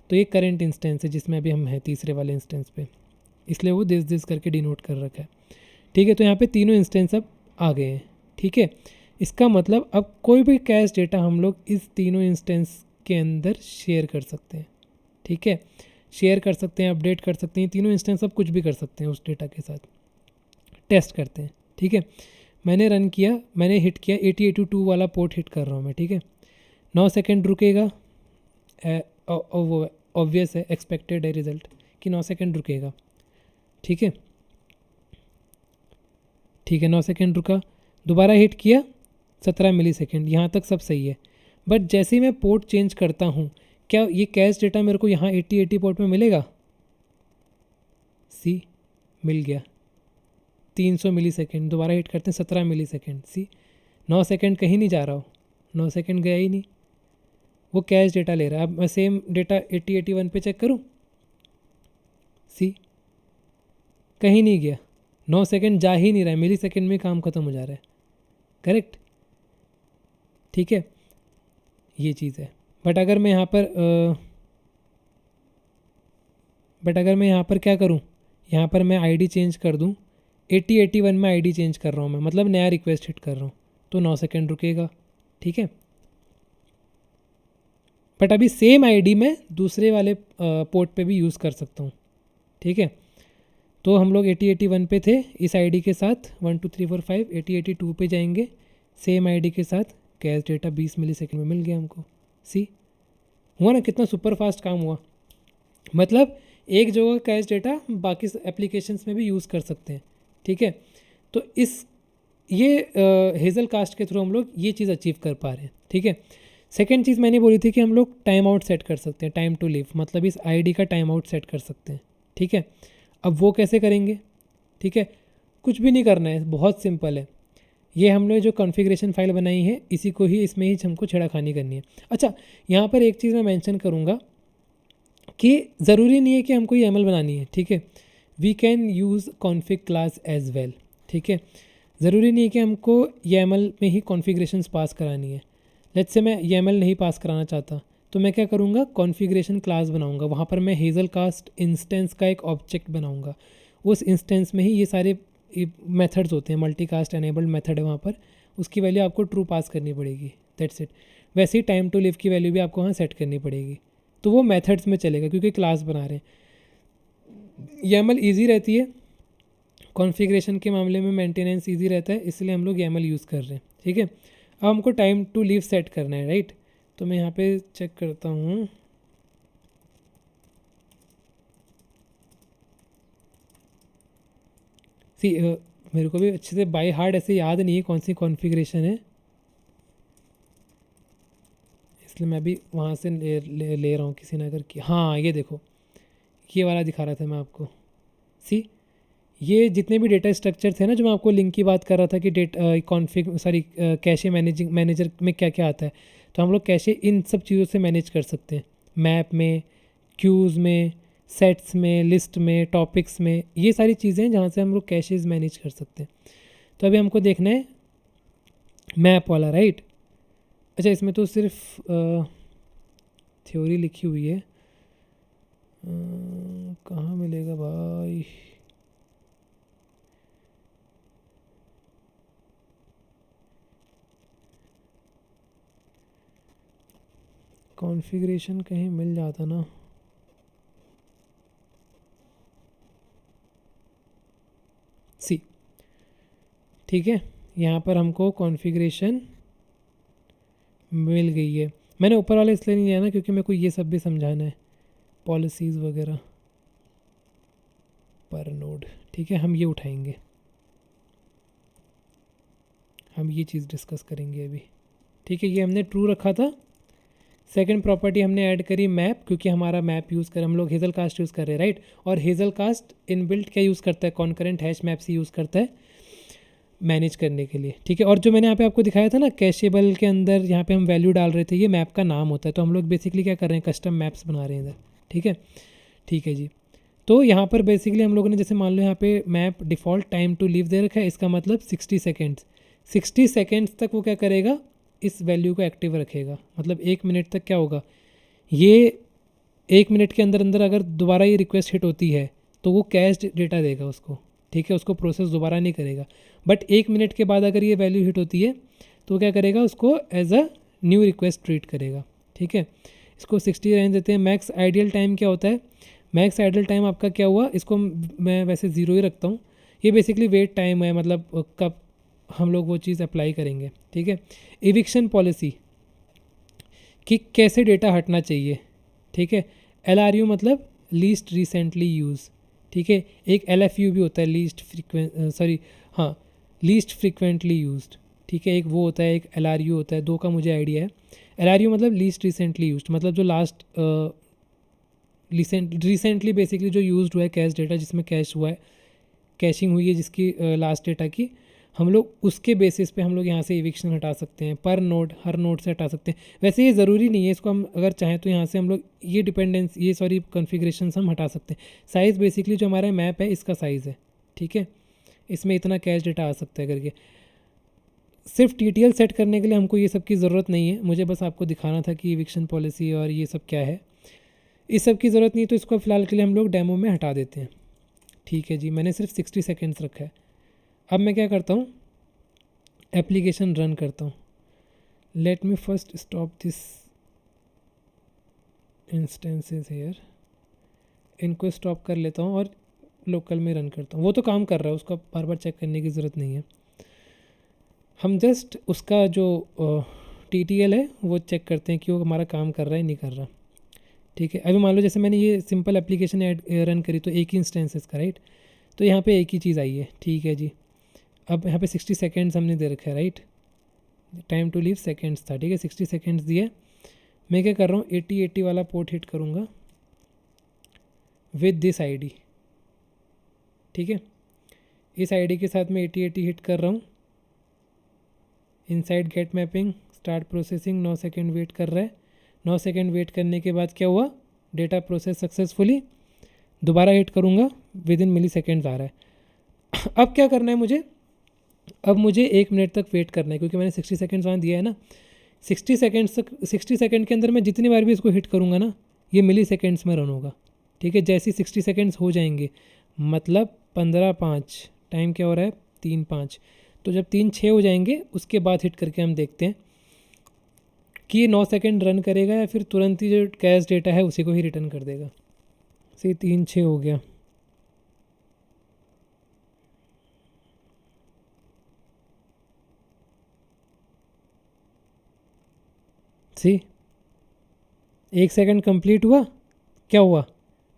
तो ये करंट इंस्टेंस है जिसमें अभी हम हैं तीसरे वाले इंस्टेंस पे, इसलिए वो दिस दिस करके डिनोट कर रखा है। ठीक है, तो यहाँ पे तीनों इंस्टेंस अब आ गए हैं। ठीक है, इसका मतलब अब कोई भी कैश डेटा हम लोग इस तीनों इंस्टेंस के अंदर शेयर कर सकते हैं। ठीक है, शेयर कर सकते हैं, अपडेट कर सकते हैं, तीनों इंस्टेंस अब कुछ भी कर सकते हैं उस डेटा के साथ। टेस्ट करते हैं। ठीक है, मैंने रन किया, मैंने हिट किया 8082 वाला पोर्ट हिट कर रहा हूँ मैं। ठीक है, 9 सेकेंड रुकेगा, वो ऑब्वियस है, एक्सपेक्टेड है रिज़ल्ट कि 9 सेकेंड रुकेगा। ठीक है, ठीक है, 9 सेकेंड रुका, दोबारा हिट किया 17 मिली सेकेंड, यहाँ तक सब सही है। बट जैसे ही मैं पोर्ट चेंज करता हूँ, क्या ये कैश डेटा मेरे को यहाँ 8080 पोर्ट में मिलेगा? सी, मिल गया 300 मिली सेकेंड, दोबारा हिट करते हैं 17 मिली सेकेंड। सी, 9 सेकेंड कहीं नहीं जा रहा हो, 9 सेकेंड गया ही नहीं, वो कैश डेटा ले रहा है। अब मैं सेम डेटा 8081 पे चेक करूँ, सी, कहीं नहीं गया, 9 सेकेंड जा ही नहीं रहा है, मिली सेकेंड में काम ख़त्म हो जा रहा है। करेक्ट, ठीक है, ये चीज़ है। बट अगर मैं यहाँ पर क्या करूँ, यहाँ पर मैं आईडी चेंज कर दूँ, 8081 में आईडी चेंज कर रहा हूँ मैं, मतलब नया रिक्वेस्ट हिट कर रहा हूँ, तो 9 सेकेंड रुकेगा। ठीक है, बट अभी सेम आईडी मैं दूसरे वाले पोर्ट पे भी यूज़ कर सकता हूँ। ठीक है, तो हम लोग 8081 पे थे इस आईडी के साथ, 1 2 3 4 5, 8082 पे जाएंगे सेम आईडी के साथ, कैश डेटा 20 मिली सेकेंड में मिल गया हमको। सी, हुआ ना, कितना सुपर फास्ट काम हुआ। मतलब एक जगह कैश डेटा बाकी एप्लीकेशंस में भी यूज़ कर सकते हैं। ठीक है, तो ये हेज़ल कास्ट के थ्रू हम लोग ये चीज़ अचीव कर पा रहे हैं। ठीक है, सेकेंड चीज़ मैंने बोली थी कि हम लोग टाइम आउट सेट कर सकते हैं, टाइम टू लिव, मतलब इस आईडी का टाइम आउट सेट कर सकते हैं। ठीक है, अब वो कैसे करेंगे? ठीक है, कुछ भी नहीं करना है, बहुत सिंपल है। ये हमने जो कॉन्फ़िगरेशन फाइल बनाई है इसी को ही, इसमें ही हमको छेड़खानी करनी है। अच्छा, यहाँ पर एक चीज़ मैं मेंशन करूँगा कि ज़रूरी नहीं है कि हमको ये एमएल बनानी है। ठीक है, we can use config class as well. ठीक है, ज़रूरी नहीं है कि हमको ये एमएल में ही कॉन्फ़िगरेशंस पास करानी है। लेट्स से मैं ये एमएल नहीं पास कराना चाहता, तो मैं क्या करूँगा, कॉन्फ़िगरेशन क्लास बनाऊँगा, वहाँ पर मैं हेज़ल कास्ट इंस्टेंस का एक ऑब्जेक्ट बनाऊँगा। उस इंस्टेंस में ही ये सारे मेथड्स होते हैं, मल्टीकास्ट एनेबल्ड मेथड है वहाँ पर, उसकी वैल्यू आपको ट्रू पास करनी पड़ेगी, दैट्स इट। वैसे ही टाइम टू लिव की वैल्यू भी आपको वहाँ सेट करनी पड़ेगी, तो वो मेथड्स में चलेगा क्योंकि क्लास बना रहे हैं। YAML ईजी रहती है, कॉन्फ़िगरेशन के मामले में मेंटेनेंस ईजी रहता है, इसलिए हम लोग YAML यूज़ कर रहे हैं। ठीक है, अब हमको टाइम टू लिव सेट करना है, राइट। तो मैं यहाँ पे चेक करता हूँ, सी मेरे को भी अच्छे से बाय हार्ट ऐसे याद नहीं है कौन सी कॉन्फ़िगरेशन है, इसलिए मैं भी वहाँ से ले रहा हूँ किसी ने अगर किया। हाँ, ये देखो, ये वाला दिखा रहा था मैं आपको। सी, ये जितने भी डेटा स्ट्रक्चर थे ना, जो मैं आपको लिंक की बात कर रहा था कि कॉन्फ़िग सॉरी कैशे मैनेजर में क्या क्या आता है, तो हम लोग कैशे इन सब चीज़ों से मैनेज कर सकते हैं, मैप में, क्यूज़ में, सेट्स में, लिस्ट में, टॉपिक्स में, ये सारी चीज़ें हैं जहाँ से हम लोग कैशेज मैनेज कर सकते हैं। तो अभी हमको देखना है मैप वाला, राइट। अच्छा, इसमें तो सिर्फ थ्योरी लिखी हुई है, कहाँ मिलेगा भाई? कॉन्फ़िगरेशन कहीं मिल जाता ना। सी, ठीक है, यहाँ पर हमको कॉन्फ़िगरेशन मिल गई है। मैंने ऊपर वाला इसलिए नहीं लिया ना क्योंकि मेरे को ये सब भी समझाना है, पॉलिसीज़ वगैरह पर नोड। ठीक है, हम ये उठाएंगे, हम ये चीज़ डिस्कस करेंगे अभी। ठीक है, ये हमने ट्रू रखा था। सेकंड प्रॉपर्टी हमने ऐड करी मैप, क्योंकि हमारा मैप यूज़ कर हम लोग हेज़ल कास्ट यूज़ कर रहे हैं, राइट। और हेज़ल कास्ट इनबिल्ट क्या यूज़ करता है, कॉन्करेंट हैश मैप से यूज़ करता है मैनेज करने के लिए। ठीक है, और जो मैंने यहाँ पे आपको दिखाया था ना कैशेबल के अंदर, यहाँ पे हम वैल्यू डाल रहे थे, ये मैप का नाम होता है। तो हम लोग बेसिकली क्या कर रहे हैं, कस्टम मैप्स बना रहे हैं इधर। ठीक है, ठीक है जी। तो यहाँ पर बेसिकली हम लोगों ने जैसे मान लो यहाँ पे map default time to leave दे रखा है, इसका मतलब 60 सेकेंड्स। 60 सेकेंड्स तक वो क्या करेगा, इस वैल्यू को एक्टिव रखेगा। मतलब 1 मिनट तक क्या होगा, ये 1 मिनट के अंदर अंदर अगर दोबारा ये रिक्वेस्ट हिट होती है तो वो कैश डेटा देगा उसको। ठीक है, उसको प्रोसेस दोबारा नहीं करेगा। बट 1 मिनट के बाद अगर ये वैल्यू हिट होती है तो वो क्या करेगा, उसको as a new request treat करेगा। ठीक है, इसको 60 रहने देते हैं। मैक्स आइडियल टाइम क्या होता है, मैक्स आइडियल टाइम आपका क्या हुआ, इसको मैं वैसे 0 ही रखता हूँ। ये बेसिकली वेट टाइम है, मतलब कब हम लोग वो चीज़ अप्लाई करेंगे। ठीक है, इविक्शन पॉलिसी कि कैसे डेटा हटना चाहिए। ठीक है, LRU मतलब लीस्ट रिसेंटली यूज़। ठीक है, एक LFU भी होता है, लीस्ट फ्रिक्वेंटली यूज्ड। ठीक है, एक वो होता है, एक LRU होता है, दो का मुझे आइडिया है। LRU मतलब लीस्ट रिसेंटली यूज्ड, मतलब जो लास्ट रिसेंटली बेसिकली जो यूज्ड हुआ है कैश डेटा, जिसमें कैश हुआ है, कैशिंग हुई है जिसकी लास्ट डेटा की, हम लोग उसके बेसिस पे हम लोग यहाँ से इविक्शन हटा सकते हैं। पर नोड, हर नोड से हटा सकते हैं। वैसे ये ज़रूरी नहीं है, इसको हम अगर चाहें तो यहाँ से हम लोग ये कॉन्फ़िगरेशंस हम हटा सकते हैं। साइज़ बेसिकली जो हमारा मैप है इसका साइज़ है। ठीक है, इसमें इतना कैश डेटा आ सकता है करके। सिर्फ TTL सेट करने के लिए हमको ये सब की ज़रूरत नहीं है, मुझे बस आपको दिखाना था कि इविक्शन पॉलिसी और ये सब क्या है। इस सब की ज़रूरत नहीं, तो इसको फ़िलहाल के लिए हम लोग डेमो में हटा देते हैं। ठीक है जी, मैंने सिर्फ 60 सेकेंड्स रखा है। अब मैं क्या करता हूँ, एप्लीकेशन रन करता हूँ। Let me first stop this instances here, इनको स्टॉप कर लेता हूँ और लोकल में रन करता हूँ। वो तो काम कर रहा है, उसका बार बार चेक करने की ज़रूरत नहीं है। हम जस्ट उसका जो TTL है वो चेक करते हैं कि वो हमारा काम कर रहा है नहीं कर रहा। ठीक है, अभी मान लो जैसे मैंने ये सिंपल एप्लीकेशन रन करी तो एक ही इंस्टेंसेस का, राइट। तो यहाँ पे एक ही चीज़ आई है। ठीक है जी, अब यहाँ पे 60 सेकेंड्स हमने दे रखा है, right. Time to leave seconds था। ठीक है, 60 सेकेंड्स दिए। मैं क्या कर रहा हूँ, 80 वाला पोर्ट हिट करूँगा विद दिस ID। ठीक है, इस ID के साथ मैं 80 हिट कर रहा हूँ। Inside get mapping start processing, 9 second wait कर रहा है। 9 सेकेंड वेट करने के बाद क्या हुआ, डेटा प्रोसेस सक्सेसफुली। दोबारा हिट करूँगा, विद इन मिली सेकेंड्स आ रहा है। अब क्या करना है मुझे, अब मुझे 1 मिनट तक वेट करना है, क्योंकि मैंने 60 सेकेंड्स वहाँ दिया है ना। 60 सेकेंड्स तक, 60 सेकेंड के अंदर मैं जितनी बार भी इसको हिट करूँगा ना, ये मिली सेकेंड्स में रन होगा। ठीक है, जैसे 60 सेकेंड्स हो जाएंगे, मतलब 15-5, टाइम क्या हो रहा है 3-5, तो जब 3-6 हो जाएंगे उसके बाद हिट करके हम देखते हैं कि ये 9 सेकेंड रन करेगा या फिर तुरंत ही जो कैश डेटा है उसी को ही रिटर्न कर देगा। से 3-6 हो गया। सी 1 सेकेंड कंप्लीट हुआ, क्या हुआ,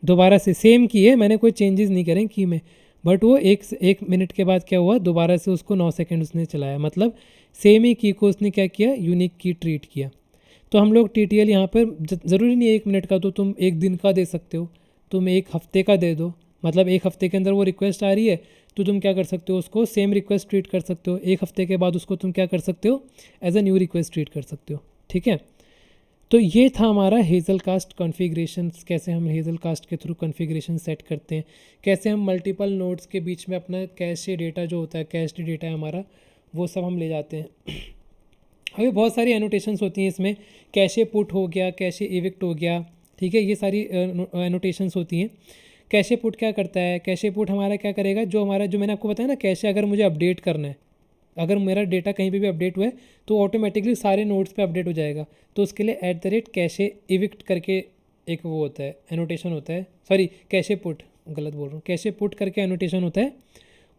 दोबारा से सेम की है, मैंने कोई चेंजेस नहीं करे की में, बट वो एक मिनट के बाद क्या हुआ, दोबारा से उसको 9 सेकेंड उसने चलाया। मतलब सेम ही की को उसने क्या किया, यूनिक की ट्रीट किया। तो हम लोग TTL यहाँ पर ज़रूरी नहीं है 1 मिनट का, तो तुम 1 दिन का दे सकते हो, तुम 1 हफ्ते का दे दो। मतलब 1 हफ्ते के अंदर वो रिक्वेस्ट आ रही है तो तुम क्या कर सकते हो, उसको सेम रिक्वेस्ट ट्रीट कर सकते हो। 1 हफ्ते के बाद उसको तुम क्या कर सकते हो, as a new request treat कर सकते हो। ठीक है, तो ये था हमारा हेज़ल कास्ट कॉन्फ़िगरेशंस, कैसे हम हेज़ल कास्ट के थ्रू कॉन्फ़िगरेशन सेट करते हैं, कैसे हम मल्टीपल नोड्स के बीच में अपना कैशे डेटा जो होता है, कैश्ड डेटा है हमारा, वो सब हम ले जाते हैं। अभी बहुत सारी एनोटेशंस होती हैं इसमें, कैशे पुट हो गया, कैशे इविक्ट हो गया। ठीक है, ये सारी एनोटेशंस होती हैं। कैशे पुट क्या करता है, कैशे पुट हमारा क्या करेगा, जो मैंने आपको बताया ना, कैशे अगर मुझे अपडेट करना है, अगर मेरा डेटा कहीं पे भी अपडेट हुआ है तो ऑटोमेटिकली सारे नोड्स पे अपडेट हो जाएगा। तो उसके लिए @कैशे इविक्ट करके एक वो होता है, एनोटेशन होता है, सॉरी कैशे पुट, गलत बोल रहा हूँ, कैशे पुट करके एनोटेशन होता है,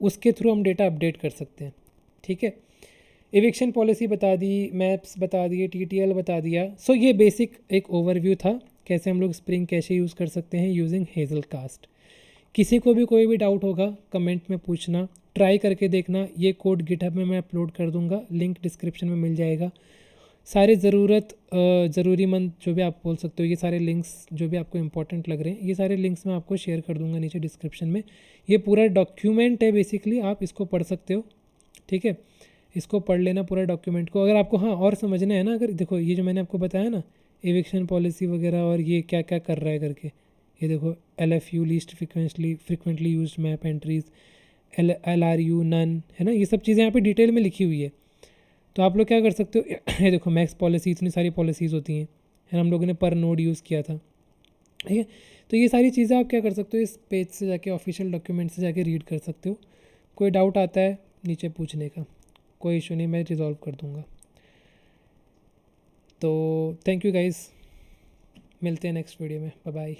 उसके थ्रू हम डेटा अपडेट कर सकते हैं। ठीक है, इविक्शन पॉलिसी बता दी, मैप्स बता दिए, TTL बता दिया। सो ये बेसिक एक ओवरव्यू था कैसे हम लोग स्प्रिंग कैशे यूज़ कर सकते हैं यूजिंग हेज़ल कास्ट। किसी को भी कोई भी डाउट होगा कमेंट में पूछना, ट्राई करके देखना। ये कोड गिटहब में मैं अपलोड कर दूंगा, लिंक डिस्क्रिप्शन में मिल जाएगा। सारे ज़रूरीमंद जो भी आप बोल सकते हो, ये सारे लिंक्स जो भी आपको इंपॉर्टेंट लग रहे हैं, ये सारे लिंक्स मैं आपको शेयर कर दूंगा नीचे डिस्क्रिप्शन में। ये पूरा डॉक्यूमेंट है बेसिकली, आप इसको पढ़ सकते हो। ठीक है, इसको पढ़ लेना पूरा डॉक्यूमेंट को। अगर आपको हाँ और समझना है ना, अगर देखो ये जो मैंने आपको बताया ना एविक्शन पॉलिसी वगैरह और ये क्या क्या कर रहा है करके, ये देखो LFU least frequently used map entries, LRU none, है ना, ये सब चीज़ें यहाँ पे डिटेल में लिखी हुई है। तो आप लोग क्या कर सकते हो ये देखो मैक्स पॉलिसी, इतनी सारी पॉलिसीज़ होती हैं, है ना, हम लोगों ने पर नोड यूज़ किया था। ठीक है, तो ये सारी चीज़ें आप क्या कर सकते हो, इस पेज से जाके ऑफिशियल डॉक्यूमेंट से जाके रीड कर सकते हो। कोई डाउट आता है नीचे पूछने का, कोई इशू नहीं, मैं रिजॉल्व कर दूँगा। तो थैंक यू गाइस, मिलते हैं नेक्स्ट वीडियो में, बाय बाय।